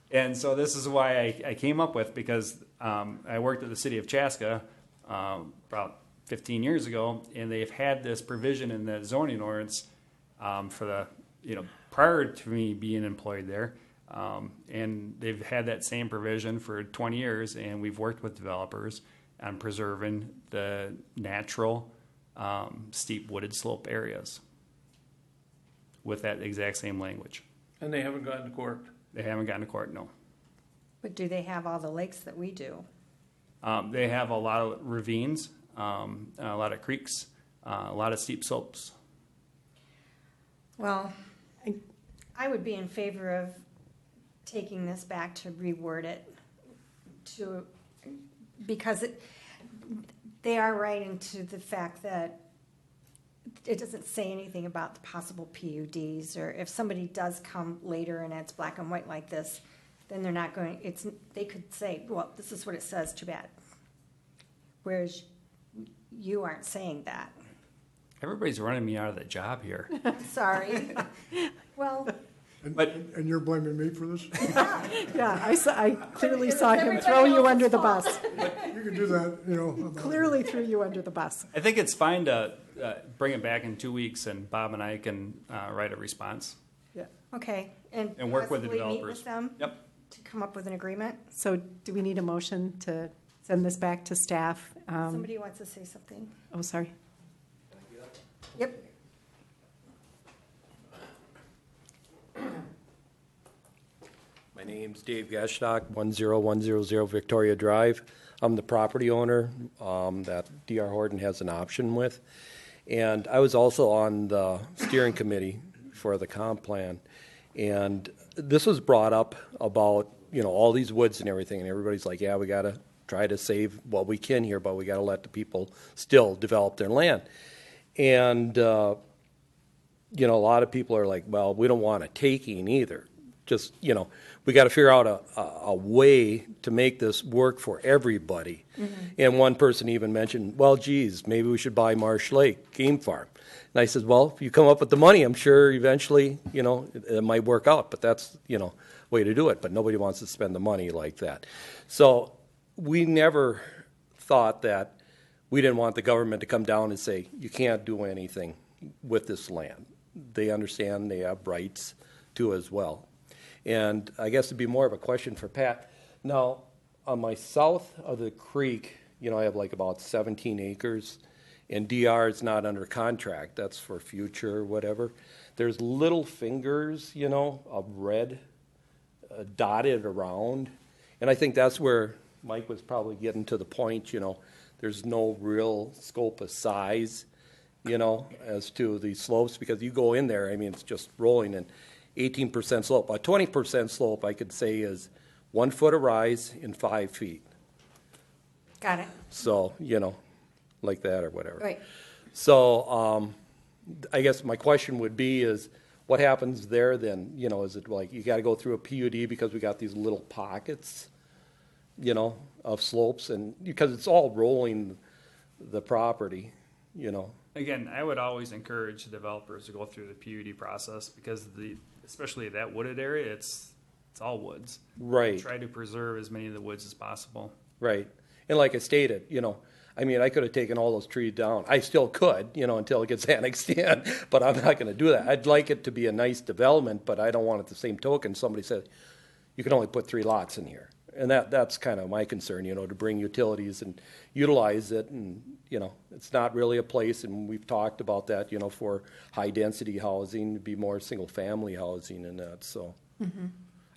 And so this is why I came up with, because I worked at the city of Chaska about 15 years ago, and they've had this provision in the zoning ordinance for the, prior to me being employed there. And they've had that same provision for 20 years, and we've worked with developers on preserving the natural steep wooded slope areas with that exact same language. And they haven't gone to court? They haven't gotten to court, no. But do they have all the lakes that we do? They have a lot of ravines, a lot of creeks, a lot of steep slopes. Well, I would be in favor of taking this back to reword it because they are right into the fact that it doesn't say anything about the possible PUDs, or if somebody does come later and it's black and white like this, then they're not going, they could say, well, this is what it says, too bad. Whereas you aren't saying that. Everybody's running me out of the job here. Sorry. Well. And you're blaming me for this? Yeah, I clearly saw him throw you under the bus. You can do that, Clearly threw you under the bus. I think it's fine to bring it back in 2 weeks, and Bob and I can write a response. Yeah. Okay. And work with the possibly developers. Meet with them. Yep. To come up with an agreement. So do we need a motion to send this back to staff? Somebody wants to say something. Oh, sorry. Yep. My name's Dave Gashnock, 10100 Victoria Drive. I'm the property owner that DR Horton has an option with. And I was also on the steering committee for the comp plan. And this was brought up about, all these woods and everything. And everybody's like, yeah, we got to try to save what we can here, but we got to let the people still develop their land. And, a lot of people are like, well, we don't want a taking either. Just, we got to figure out a way to make this work for everybody. Mm-hmm. And one person even mentioned, well, geez, maybe we should buy Marsh Lake Game Farm. And I said, well, if you come up with the money, I'm sure eventually, it might work out. But that's, way to do it. But nobody wants to spend the money like that. So we never thought that we didn't want the government to come down and say, you can't do anything with this land. They understand they have rights to as well. And I guess it'd be more of a question for Pat. Now, on my south of the creek, I have like about 17 acres, and DR is not under contract. That's for future, whatever. There's little fingers, of red dotted around. And I think that's where Mike was probably getting to the point, there's no real scope of size, as to the slopes, because you go in there, it's just rolling and 18% slope. A 20% slope, I could say, is 1 foot of rise in 5 feet. Got it. So, like that or whatever. Right. So, I guess my question would be is, what happens there then? Is it like you got to go through a PUD because we got these little pockets, of slopes, and because it's all rolling the property, Again, I would always encourage developers to go through the PUD process because especially that wooded area, it's all woods. Right. Try to preserve as many of the woods as possible. Right. And like I stated, I could have taken all those trees down. I still could, until it gets annexed in, but I'm not going to do that. I'd like it to be a nice development, but I don't want at the same token somebody said, you can only put 3 lots in here. And that's kind of my concern, to bring utilities and utilize it. And, it's not really a place, and we've talked about that, for high-density housing, to be more single-family housing and that. So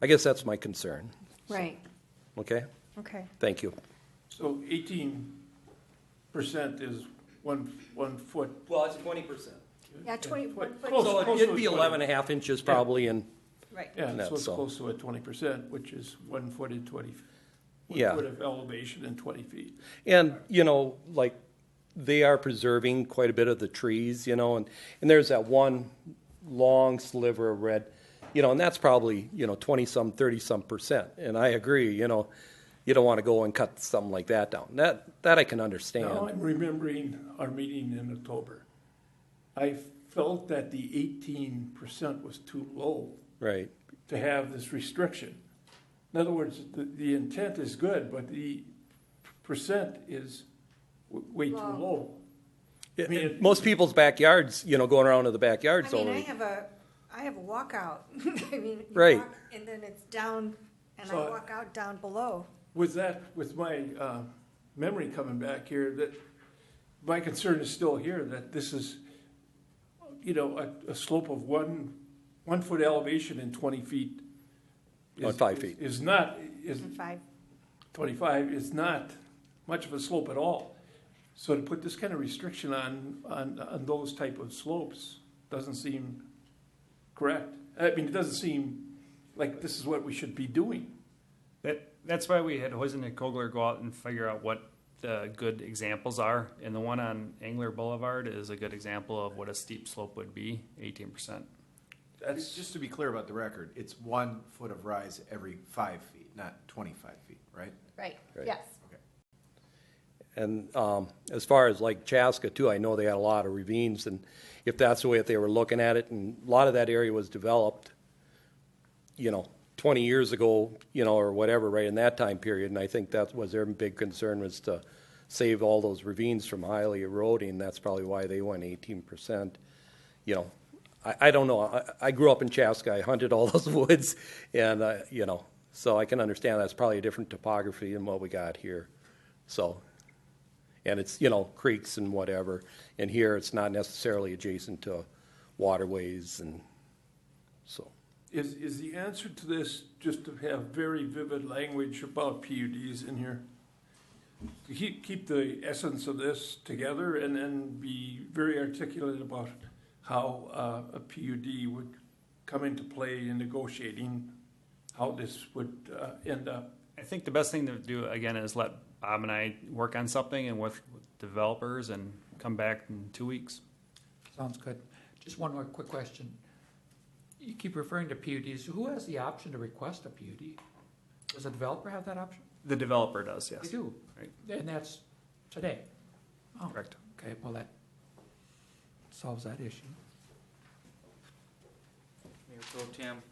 I guess that's my concern. Right. So, okay? Okay. Thank you. So 18% is one foot. Well, it's 20%. Yeah, 21 foot. So it'd be 11 and a half inches probably in. Right. Yeah, that, so it's so. close to a 20%, which is 1 foot and 20, Yeah. foot of elevation and 20 feet. And, like they are preserving quite a bit of the trees, and there's that one long sliver of red, and that's probably, 20-some, 30-some percent. And I agree, you don't want to go and cut something like that down. That I can understand. Now I'm remembering our meeting in October. I felt that the 18% was too low. Right. To have this restriction. In other words, the intent is good, but the percent is way too low. Most people's backyards, going around to the backyards. I have a walkout. You right. walk and then it's down, and so I walk out down below. With my memory coming back here, that my concern is still here, that this is, a slope of 1 foot elevation and 20 feet. 5 feet. Is not 25 is not much of a slope at all. So to put this kind of restriction on those type of slopes doesn't seem correct. It doesn't seem like this is what we should be doing. That's why we had Hoysen and Kogler go out and figure out what the good examples are. And the one on Angler Boulevard is a good example of what a steep slope would be, 18%. That's just to be clear about the record. It's 1 foot of rise every 5 feet, not 25 feet, right? Right. Right. Yes. Okay. And as far as like Chaska too, I know they had a lot of ravines, and if that's the way that they were looking at it, and a lot of that area was developed, 20 years ago, or whatever, right in that time period, and I think that was their big concern, was to save all those ravines from highly eroding. That's probably why they went 18%. I don't know. I grew up in Chaska. I hunted all those woods, and so I can understand that's probably a different topography than what we got here. So, and it's creeks and whatever, and here it's not necessarily adjacent to waterways, and so Is the answer to this just to have very vivid language about PUDs in here? To keep the essence of this together and then be very articulate about how a PUD would come into play in negotiating, how this would end up. I think the best thing to do, again, is let Bob and I work on something and with developers and come back in 2 weeks. Sounds good. Just one more quick question. You keep referring to PUDs. Who has the option to request a PUD? Does the developer have that option? The developer does, yes. They do. Right. And that's today. Oh, Correct. okay, well, that solves that issue. Mayor Pro Tem,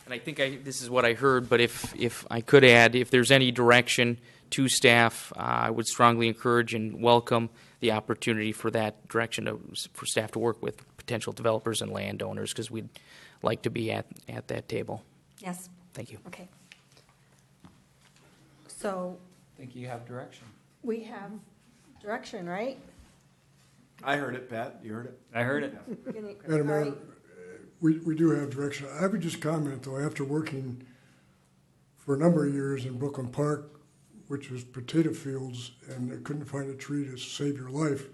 and I think this is what I heard, but if I could add, if there's any direction to staff, I would strongly encourage and welcome the opportunity for that direction for staff to work with potential developers and landowners, because we'd like to be at that table. Yes. Thank you. Okay. So I think you have direction. we have direction, right? I heard it, Pat. You heard it? I heard it. Madam All Mayor, right. we do have direction. I would just comment, though, after working for a number of years in Brooklyn Park, which was potato fields, and I couldn't find a tree to save your life,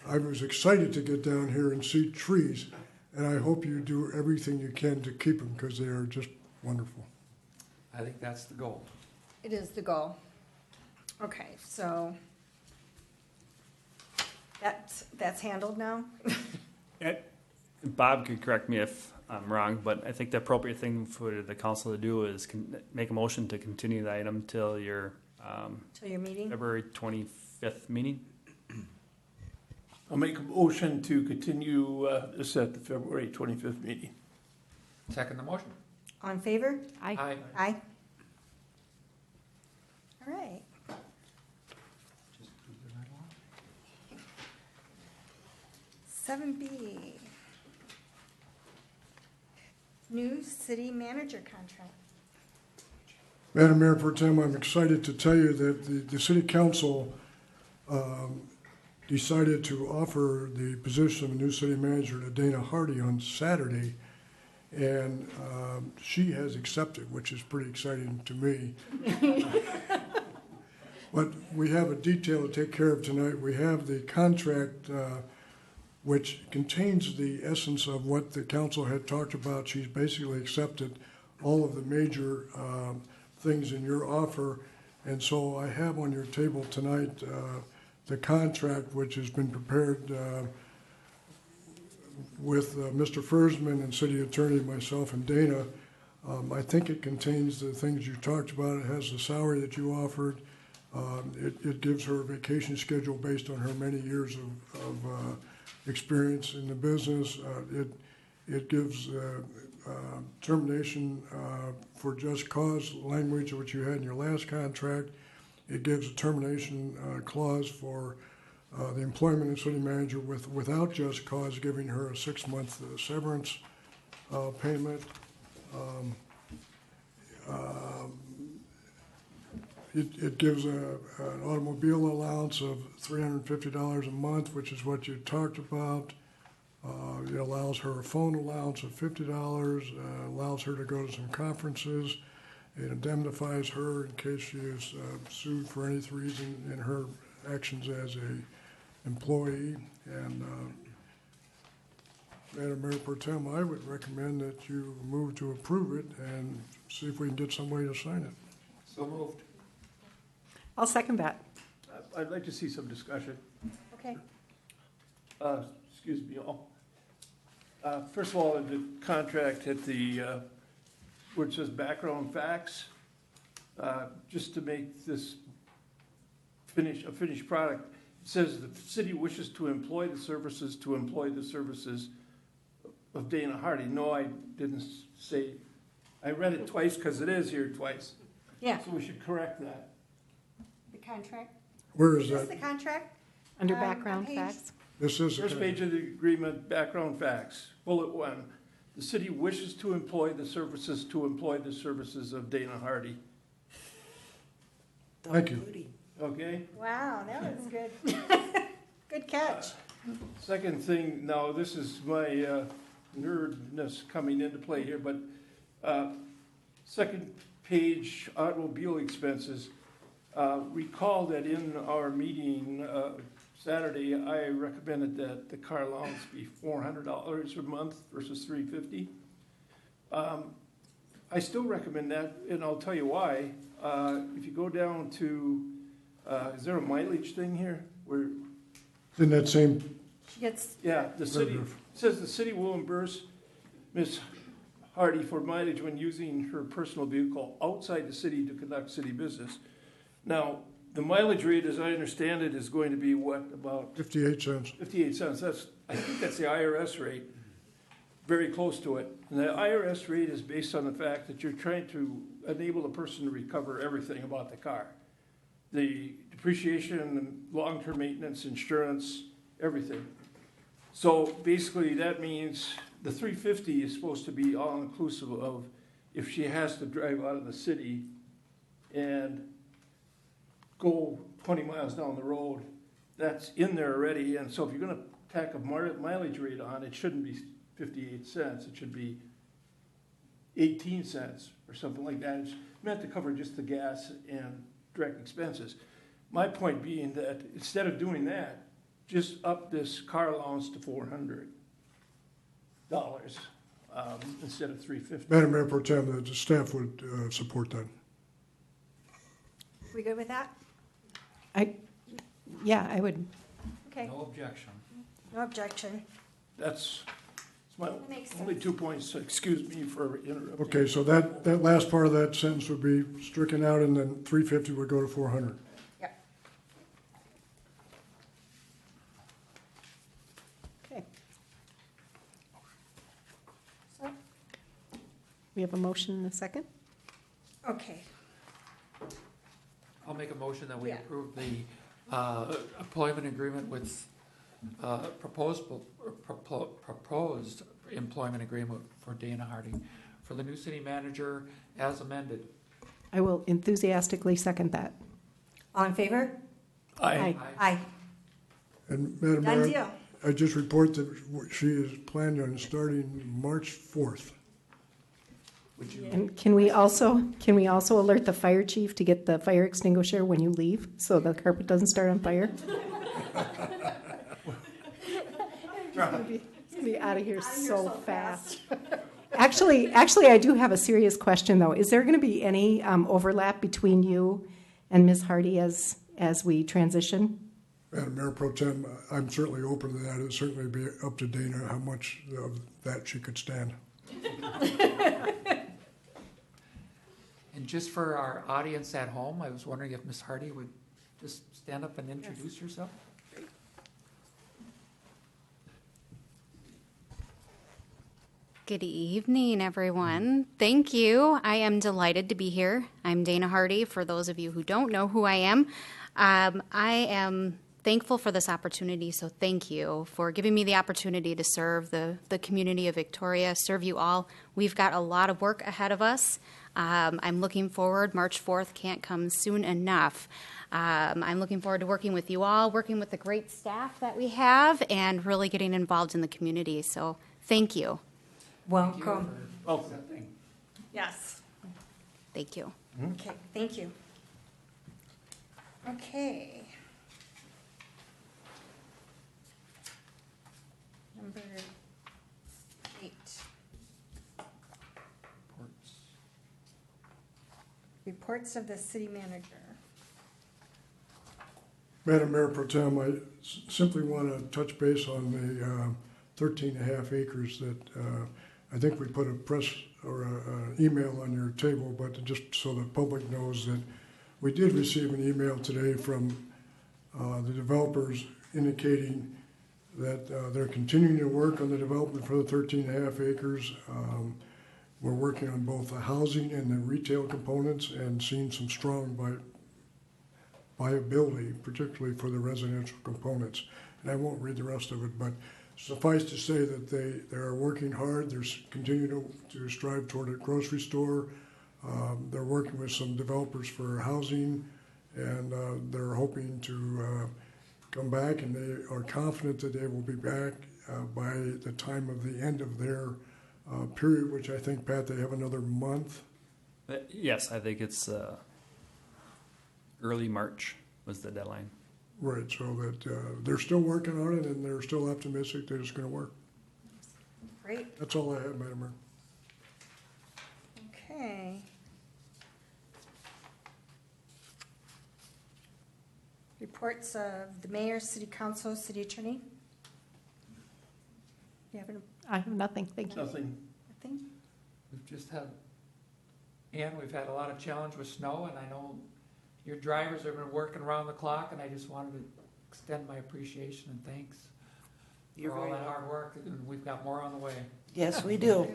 I was excited to get down here and see trees, and I hope you do everything you can to keep them, because they are just wonderful. I think that's the goal. It is the goal. Okay, so that's handled now? Bob could correct me if I'm wrong, but I think the appropriate thing for the council to do is make a motion to continue the item till your Till your meeting? February 25th meeting. I'll make a motion to continue this at the February 25th meeting. Second the motion. All in favor? Aye. Aye. All right. Just move it right along. 7B. New city manager contract. Madam Mayor Pro Tem, I'm excited to tell you that the City Council decided to offer the position of a new city manager to Dana Hardin on Saturday, and she has accepted, which is pretty exciting to me. But we have a detail to take care of tonight. We have the contract which contains the essence of what the council had talked about. She's basically accepted all of the major things in your offer, and so I have on your table tonight the contract which has been prepared with Mr. Fersman and City Attorney, myself, and Dana. I think it contains the things you talked about. It has the salary that you offered. It gives her a vacation schedule based on her many years of experience in the business. It gives termination for just cause language, which you had in your last contract. It gives a termination clause for the employment of city manager without just cause, giving her a 6-month severance payment. It gives an automobile allowance of $350 a month, which is what you talked about. It allows her a phone allowance of $50, allows her to go to some conferences. It indemnifies her in case she is sued for any reason in her actions as an employee. And Madam Mayor Pro Tem, I would recommend that you move to approve it and see if we can get somebody to sign it. So moved. I'll second that. I'd like to see some discussion. Okay. Excuse me all. First of all, the contract at the, where it says background facts, just to make this a finished product, it says the city wishes to employ the services of Dana Hardin. No, I didn't say, I read it twice because it is here twice. Yeah. So we should correct that. The contract? Where is Is this that? the contract? Under On background page- facts? This is the First page of the agreement, background facts, bullet 1. The city wishes to employ the services of Dana Hardin. Thank you. Okay? Wow, that was good. Good catch. Second thing, now this is my nerdness coming into play here, but Second page, automobile expenses. Recall that in our meeting Saturday, I recommended that the car allowance be $400 a month versus $350. I still recommend that, and I'll tell you why. If you go down to, is there a mileage thing here? Where, In that same It's, yeah, the city, it says the city will reimburse Ms. Hardy for mileage when using her personal vehicle outside the city to conduct city business. Now, the mileage rate, as I understand it, is going to be what, about 58 cents. 58 cents. That's, I think that's the IRS rate, very close to it. And the IRS rate is based on the fact that you're trying to enable a person to recover everything about the car. The depreciation, long-term maintenance, insurance, everything. So basically that means the $350 is supposed to be all-inclusive of if she has to drive out of the city and go 20 miles down the road, that's in there already. And so if you're going to tack a mileage rate on, it shouldn't be 58 cents. It should be 18 cents or something like that. It's meant to cover just the gas and direct expenses. My point being that instead of doing that, just up this car allowance to $400 instead of $350. Madam Mayor Pro Tem, the staff would support that. we good with that? Yeah, I would. Okay, No objection. no objection. That's my That makes only sense. 2 points. Excuse me for interrupting. Okay, so that last part of that sentence would be stricken out, and then 350 would go to 400. Yep. Okay. So, We have a motion and a second. okay, I'll make a motion that we Yeah. approve the employment agreement with proposed employment agreement for Dana Harding for the new city manager as amended. I will enthusiastically second that. all in favor? Aye. Aye. And Madam Done Mayor, deal. I just report that she is planning on starting March 4th. Would you? And can we also alert the fire chief to get the fire extinguisher when you leave, so the carpet doesn't start on fire? It's gonna be out of here so fast. Actually, I do have a serious question, though. Is there gonna be any overlap between you and Ms. Hardy as we transition? Madam Mayor Pro Tem, I'm certainly open to that. It'd certainly be up to Dana how much of that she could stand. And just for our audience at home, I was wondering if Ms. Hardy would just stand up and introduce herself? Good evening, everyone. Thank you. I am delighted to be here. I'm Dana Hardy, for those of you who don't know who I am. I am thankful for this opportunity, so thank you for giving me the opportunity to serve the community of Victoria, serve you all. We've got a lot of work ahead of us. I'm looking forward. March 4th can't come soon enough. I'm looking forward to working with you all, working with the great staff that we have, and really getting involved in the community. So thank you. Welcome. Oh, Yes. Thank you. Okay, thank you. Okay. Number 8. Reports of the city manager. Madam Mayor Pro Tem, I simply want to touch base on the 13 and a half acres that I think we put a press or an email on your table, but just so the public knows that we did receive an email today from the developers indicating that they're continuing to work on the development for the 13 and a half acres. We're working on both the housing and the retail components and seeing some strong viability, particularly for the residential components. And I won't read the rest of it, but suffice to say that they are working hard. They're continuing to strive toward a grocery store. They're working with some developers for housing, and they're hoping to come back, and they are confident that they will be back by the time of the end of their period, which I think, Pat, they have another month. Yes, I think it's early March was the deadline. Right, so that they're still working on it, and they're still optimistic that it's going to work. Great. That's all I have, Madam Mayor. Okay. Reports of the mayor, city council, city attorney? You have I have nothing, thank you. Nothing. nothing? We've just had, and we've had a lot of challenge with snow, and I know your drivers have been working around the clock, and I just wanted to extend my appreciation and thanks You're for all very that hard work, and we've got more on the way. Yes, we do.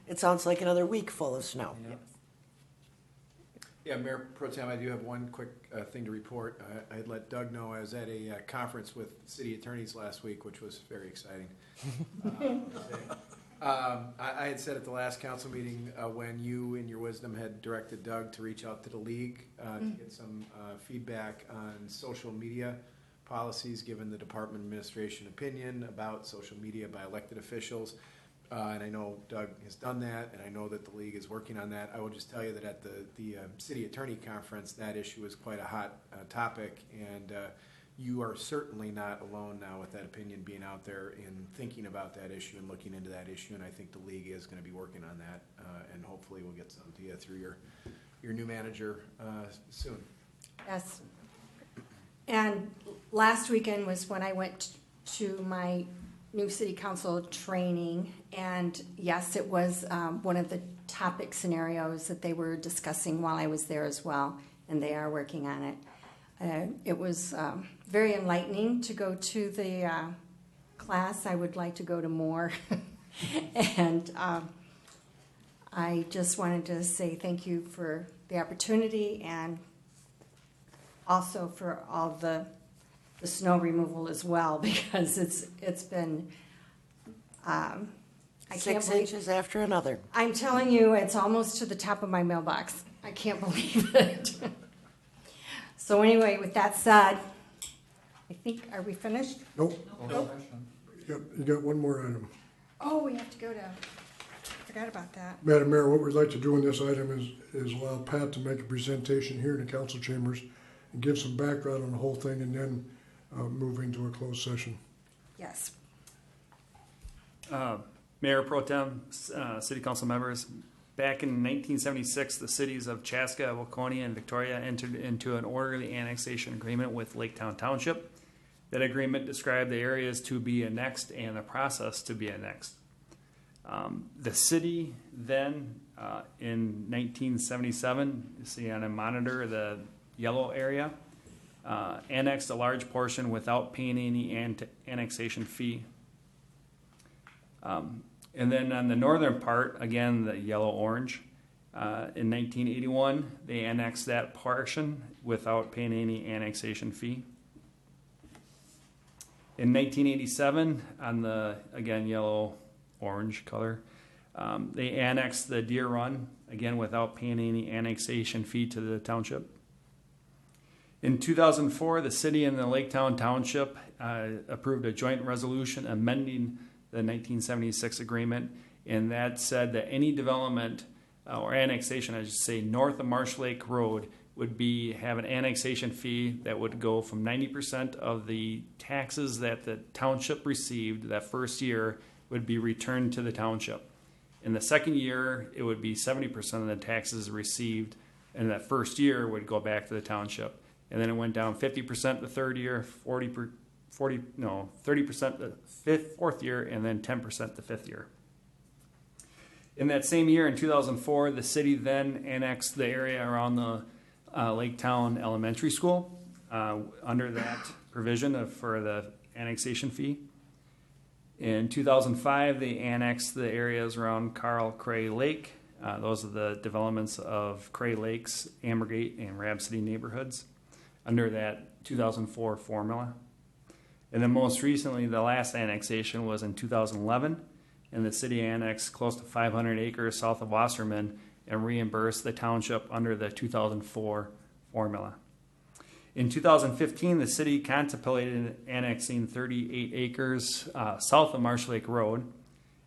It sounds like another week full of snow. Yeah. Yeah, Mayor Pro Tem, I do have one quick thing to report. I had let Doug know I was at a conference with city attorneys last week, which was very exciting. I had said at the last council meeting when you, in your wisdom, had directed Doug to reach out to the league to get some feedback on social media policies, given the Department of Administration opinion about social media by elected officials. And I know Doug has done that, and I know that the league is working on that. I will just tell you that at the city attorney conference, that issue is quite a hot topic, and you are certainly not alone now with that opinion being out there in thinking about that issue and looking into that issue. And I think the league is going to be working on that, and hopefully we'll get some to you through your new manager soon. Yes. And last weekend was when I went to my new city council training, and yes, it was one of the topic scenarios that they were discussing while I was there as well, and they are working on it. It was very enlightening to go to the class. I would like to go to more. And I just wanted to say thank you for the opportunity, and also for all the snow removal as well, because it's been I can't 6 believe, inches after another. I'm telling you, it's almost to the top of my mailbox. I can't believe it. So anyway, with that said, I think, are we finished? Nope. Nope. You got one more item. Oh, we have to go to, I forgot about that. Madam Mayor, what we'd like to do in this item is allow Pat to make a presentation here in the council chambers and give some background on the whole thing, and then move into a closed session. Yes. Mayor Pro Tem, City Council members, back in 1976, the cities of Chaska, Waconia, and Victoria entered into an orderly annexation agreement with Laketown Township. That agreement described the areas to be annexed and the process to be annexed. The city then, in 1977, you see on a monitor the yellow area, annexed a large portion without paying any annexation fee. And then on the northern part, again, the yellow-orange, in 1981, they annexed that portion without paying any annexation fee. In 1987, on the, again, yellow-orange color, they annexed the Deer Run, again, without paying any annexation fee to the township. In 2004, the city and the Laketown Township approved a joint resolution amending the 1976 agreement, and that said that any development or annexation, I should say, north of Marsh Lake Road would have an annexation fee that would go from 90% of the taxes that the township received that first year would be returned to the township. In the second year, it would be 70% of the taxes received, and that first year would go back to the township. And then it went down 50% the third year, 30% the fourth year, and then 10% the fifth year. In that same year, in 2004, the city then annexed the area around the Laketown Elementary School under that provision for the annexation fee. In 2005, they annexed the areas around Carl Cray Lake. Those are the developments of Cray Lakes, Ambergate, and Rhapsody neighborhoods under that 2004 formula. And then most recently, the last annexation was in 2011, and the city annexed close to 500 acres south of Wasserman and reimbursed the township under the 2004 formula. In 2015, the city contemplated annexing 38 acres south of Marsh Lake Road.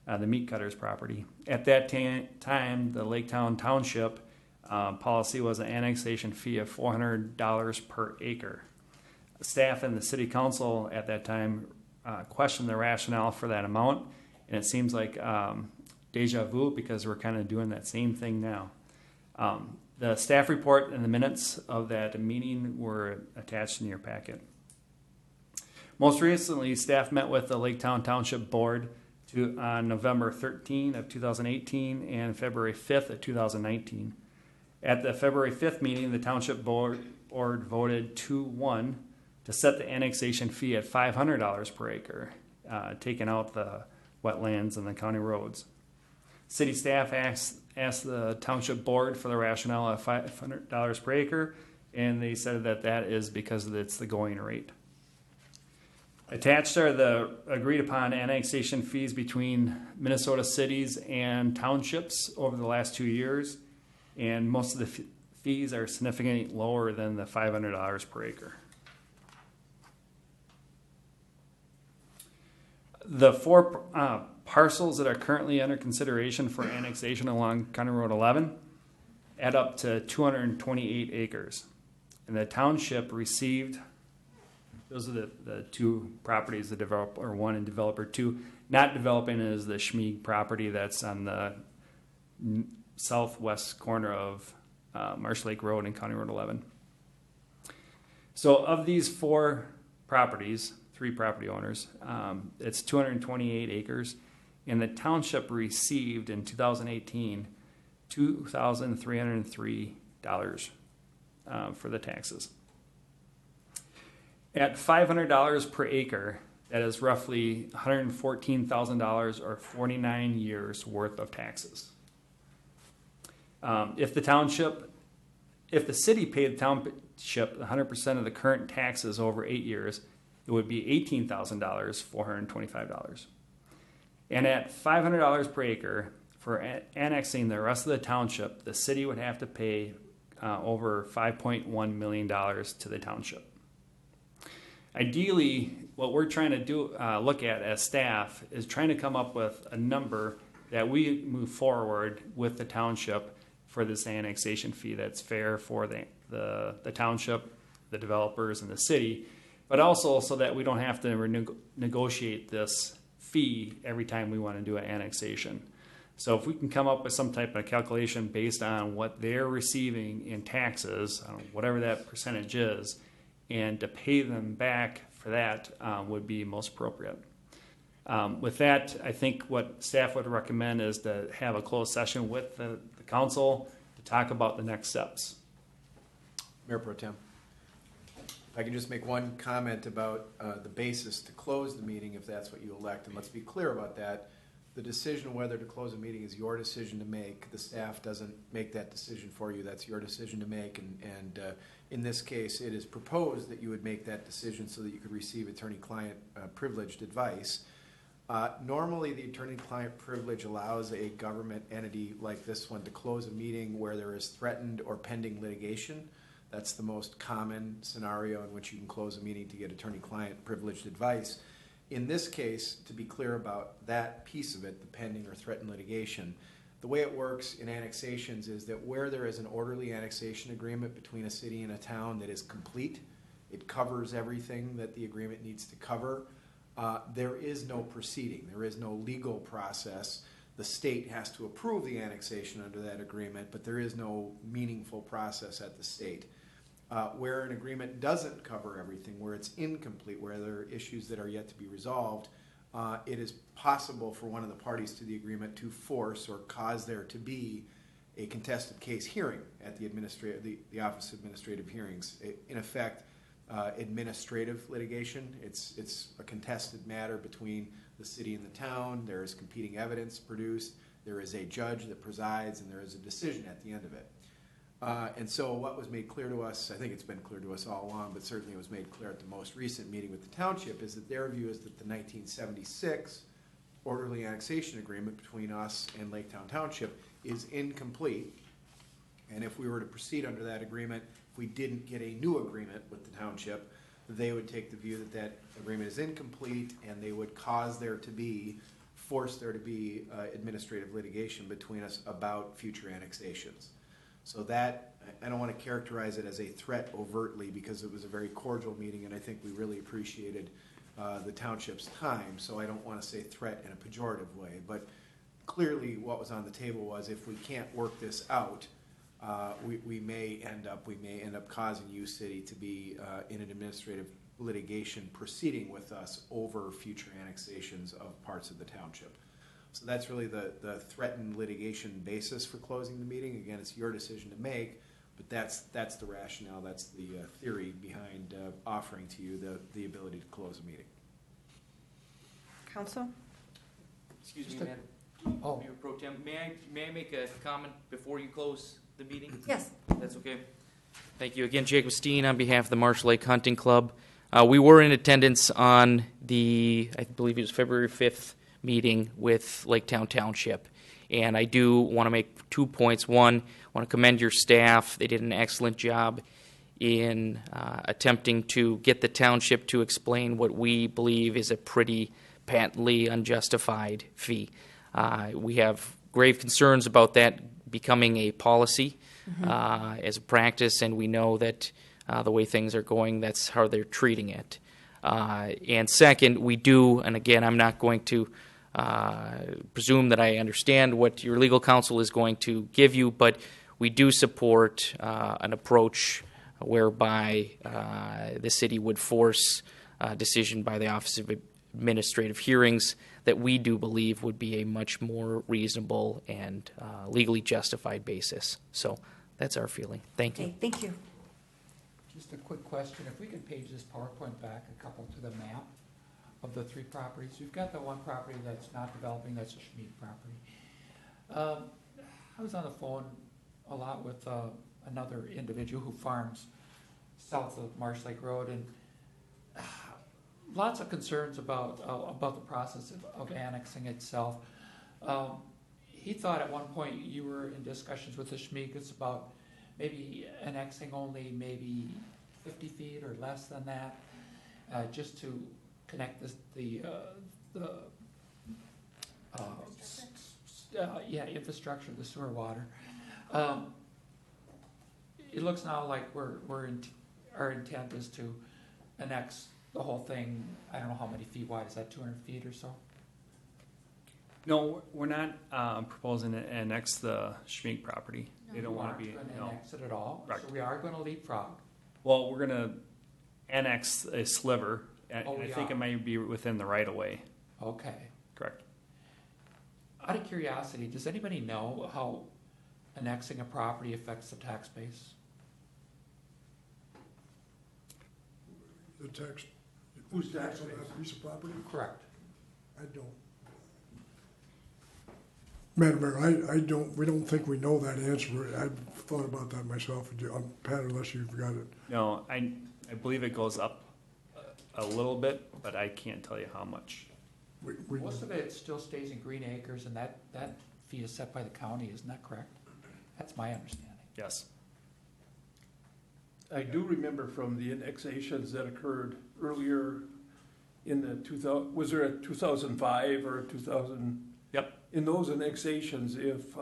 the meat cutters property. At that time, the Laketown Township policy was an annexation fee of $400 per acre. Staff and the city council at that time questioned the rationale for that amount, and it seems like deja vu because we're kind of doing that same thing now. The staff report and the minutes of that meeting were attached in your packet. Most recently, staff met with the Laketown Township Board on November 13 of 2018 and February 5th of 2019. At the February 5th meeting, the Township Board voted 2-1 to set the annexation fee at $500 per acre, taking out the wetlands and the county roads. City staff asked the Township Board for the rationale of $500 per acre, and they said that that is because it's the going rate. Attached are the agreed upon annexation fees between Minnesota cities and townships over the last 2 years, and most of the fees are significantly lower than the $500 per acre. The four parcels that are currently under consideration for annexation along County Road 11 add up to 228 acres. And the township received, those are the two properties, the developer 1 and developer 2. Not developing is the Schmieg property that's on the southwest corner of Marsh Lake Road and County Road 11. So of these four properties, 3 property owners, it's 228 acres, and the township received in 2018 $2,303 for the taxes. At $500 per acre, that is roughly $114,000 or 49 years worth of taxes. If the city paid the township 100% of the current taxes over 8 years, it would be $18,000, $425. And at $500 per acre, for annexing the rest of the township, the city would have to pay over $5.1 million to the township. Ideally, what we're trying to do, look at as staff, is trying to come up with a number that we move forward with the township for this annexation fee that's fair for the township, the developers, and the city, but also so that we don't have to negotiate this fee every time we want to do an annexation. So if we can come up with some type of calculation based on what they're receiving in taxes, whatever that percentage is, and to pay them back for that would be most appropriate. With that, I think what staff would recommend is to have a closed session with the council to talk about the next steps. Mayor Pro Tem. If I can just make one comment about the basis to close the meeting, if that's what you elect, and let's be clear about that. The decision whether to close a meeting is your decision to make. The staff doesn't make that decision for you. That's your decision to make. And in this case, it is proposed that you would make that decision so that you could receive attorney-client privileged advice. Normally, the attorney-client privilege allows a government entity like this one to close a meeting where there is threatened or pending litigation. That's the most common scenario in which you can close a meeting to get attorney-client privileged advice. In this case, to be clear about that piece of it, the pending or threatened litigation, the way it works in annexations is that where there is an orderly annexation agreement between a city and a town that is complete, it covers everything that the agreement needs to cover, there is no proceeding. There is no legal process. The state has to approve the annexation under that agreement, but there is no meaningful process at the state. Where an agreement doesn't cover everything, where it's incomplete, where there are issues that are yet to be resolved, it is possible for one of the parties to the agreement to force or cause there to be a contested case hearing at the Office of Administrative Hearings. In effect, administrative litigation. It's a contested matter between the city and the town. There is competing evidence produced. There is a judge that presides, and there is a decision at the end of it. And so what was made clear to us, I think it's been clear to us all along, but certainly it was made clear at the most recent meeting with the township, is that their view is that the 1976 orderly annexation agreement between us and Laketown Township is incomplete. And if we were to proceed under that agreement, if we didn't get a new agreement with the township, they would take the view that that agreement is incomplete, and they would cause there to be force there to be administrative litigation between us about future annexations. So that, I don't want to characterize it as a threat overtly, because it was a very cordial meeting, and I think we really appreciated the township's time. So I don't want to say threat in a pejorative way, but clearly what was on the table was, if we can't work this out, we may end up causing U City to be in an administrative litigation proceeding with us over future annexations of parts of the township. So that's really the threatened litigation basis for closing the meeting. Again, it's your decision to make, but that's the rationale, that's the theory behind offering to you the ability to close a meeting. Council? Excuse me, Madam Mayor Pro Tem, may I make a comment before you close the meeting? Yes. That's okay. Thank you. Again, Jacob Steen on behalf of the Marsh Lake Hunting Club. We were in attendance on the, I believe it was February 5th meeting with Laketown Township. And I do want to make 2 points. One, I want to commend your staff. They did an excellent job in attempting to get the township to explain what we believe is a pretty patently unjustified fee. We have grave concerns about that becoming a policy as a practice, and we know that the way things are going, that's how they're treating it. And second, we do, and again, I'm not going to presume that I understand what your legal counsel is going to give you, but we do support an approach whereby the city would force a decision by the Office of Administrative Hearings that we do believe would be a much more reasonable and legally justified basis. So that's our feeling. Thank you. Okay, thank you. Just a quick question. If we can page this PowerPoint back a couple to the map of the 3 properties. You've got the one property that's not developing, that's a Schmid property. I was on the phone a lot with another individual who farms south of Marsh Lake Road, and lots of concerns about the process of annexing itself. He thought at one point you were in discussions with the Schmiegels about maybe annexing only maybe 50 feet or less than that, just to connect the infrastructure, the sewer water. It looks now like our intent is to annex the whole thing. I don't know how many feet wide. Is that 200 feet or so? No, we're not proposing to annex the Schmink property. They don't want to be. Going to annex it at all? Correct. So we are going to leapfrog. Well, we're going to annex a sliver, and Oh, I we think are. it might be within the right of way. Okay. Correct. Out of curiosity, does anybody know how annexing a property affects the tax base? The tax, Who's tax tax on base? that piece of property? Correct. I don't. Madam Mayor, I don't, we don't think we know that answer. I've thought about that myself. Pat, unless you've got it. No, I believe it goes up a little bit, but I can't tell you how much. Most of it still stays in Green Acres, and that fee is set by the county, isn't that correct? That's my understanding. Yes. I do remember from the annexations that occurred earlier in the 2000, was there a 2005 or a 2000? Yep. In those annexations, if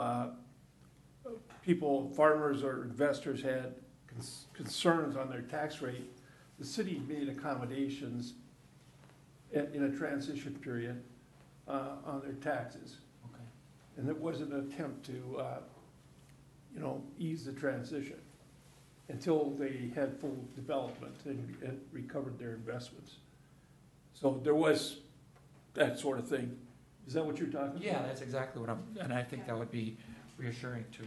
people, farmers or investors had concerns on their tax rate, the city made accommodations in a transition period on their taxes. Okay. And it was an attempt to, ease the transition until they had full development and recovered their investments. So there was that sort of thing. Is that what you're talking about? Yeah, that's exactly what and I think that would be reassuring to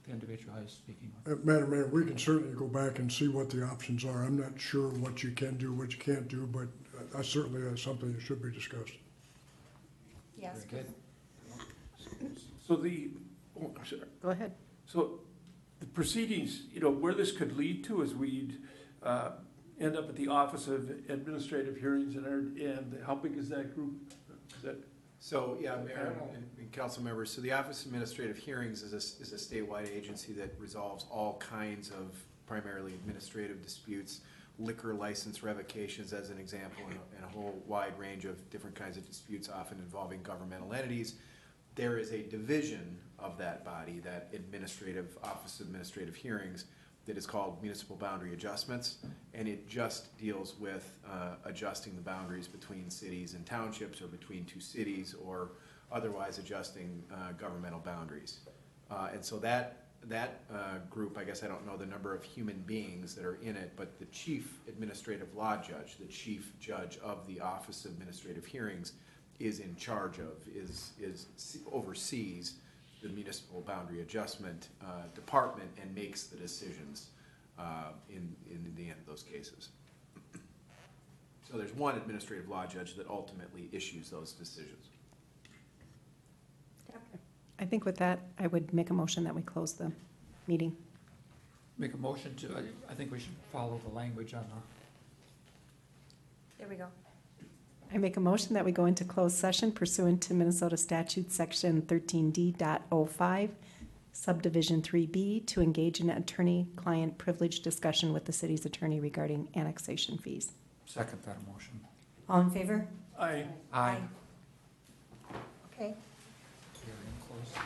the individual I was speaking with. Madam Mayor, we can certainly go back and see what the options are. I'm not sure what you can do, what you can't do, but certainly that's something that should be discussed. Yes. Very good. So I'm sorry. Go ahead. So the proceedings, where this could lead to is we'd end up at the Office of Administrative Hearings, and how big is that group? Is that? So, yeah, Mayor and council members, so the Office of Administrative Hearings is a statewide agency that resolves all kinds of primarily administrative disputes. liquor license revocations as an example, and a whole wide range of different kinds of disputes, often involving governmental entities. There is a division of that body, that Office of Administrative Hearings, that is called Municipal Boundary Adjustments, and it just deals with adjusting the boundaries between cities and townships, or between two cities, or otherwise adjusting governmental boundaries. And so that group, I guess I don't know the number of human beings that are in it, but the chief administrative law judge, the chief judge of the Office of Administrative Hearings, is in charge of, oversees the Municipal Boundary Adjustment Department, and makes the decisions in the end of those cases. So there's one administrative law judge that ultimately issues those decisions. I think with that, I would make a motion that we close the meeting. Make a motion to, I think we should follow the language on our. There we go. I make a motion that we go into closed session pursuant to Minnesota Statute Section 13D.05, Subdivision 3B, to engage in attorney-client privilege discussion with the city's attorney regarding annexation fees. Second that motion. All in favor? Aye. Aye. Okay. We're in close.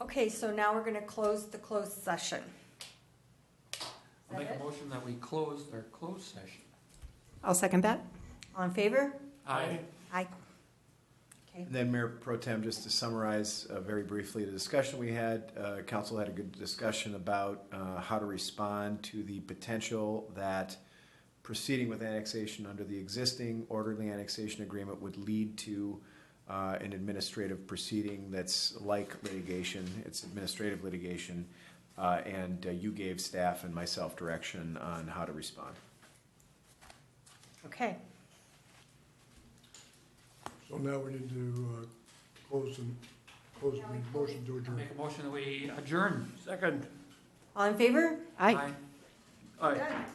Okay, so now we're gonna close the closed session. I'll make a motion that we close our closed session. I'll second that. All in favor? Aye. Aye. Okay. And then Mayor Pro Tem, just to summarize very briefly the discussion we had, council had a good discussion about how to respond to the potential that proceeding with annexation under the existing orderly annexation agreement would lead to an administrative proceeding that's like litigation. It's administrative litigation, and you gave staff and myself direction on how to respond. Okay. So now we need to close the motion to adjourn. Make a motion that we adjourn. Second. All in favor? Aye. Aye. Done.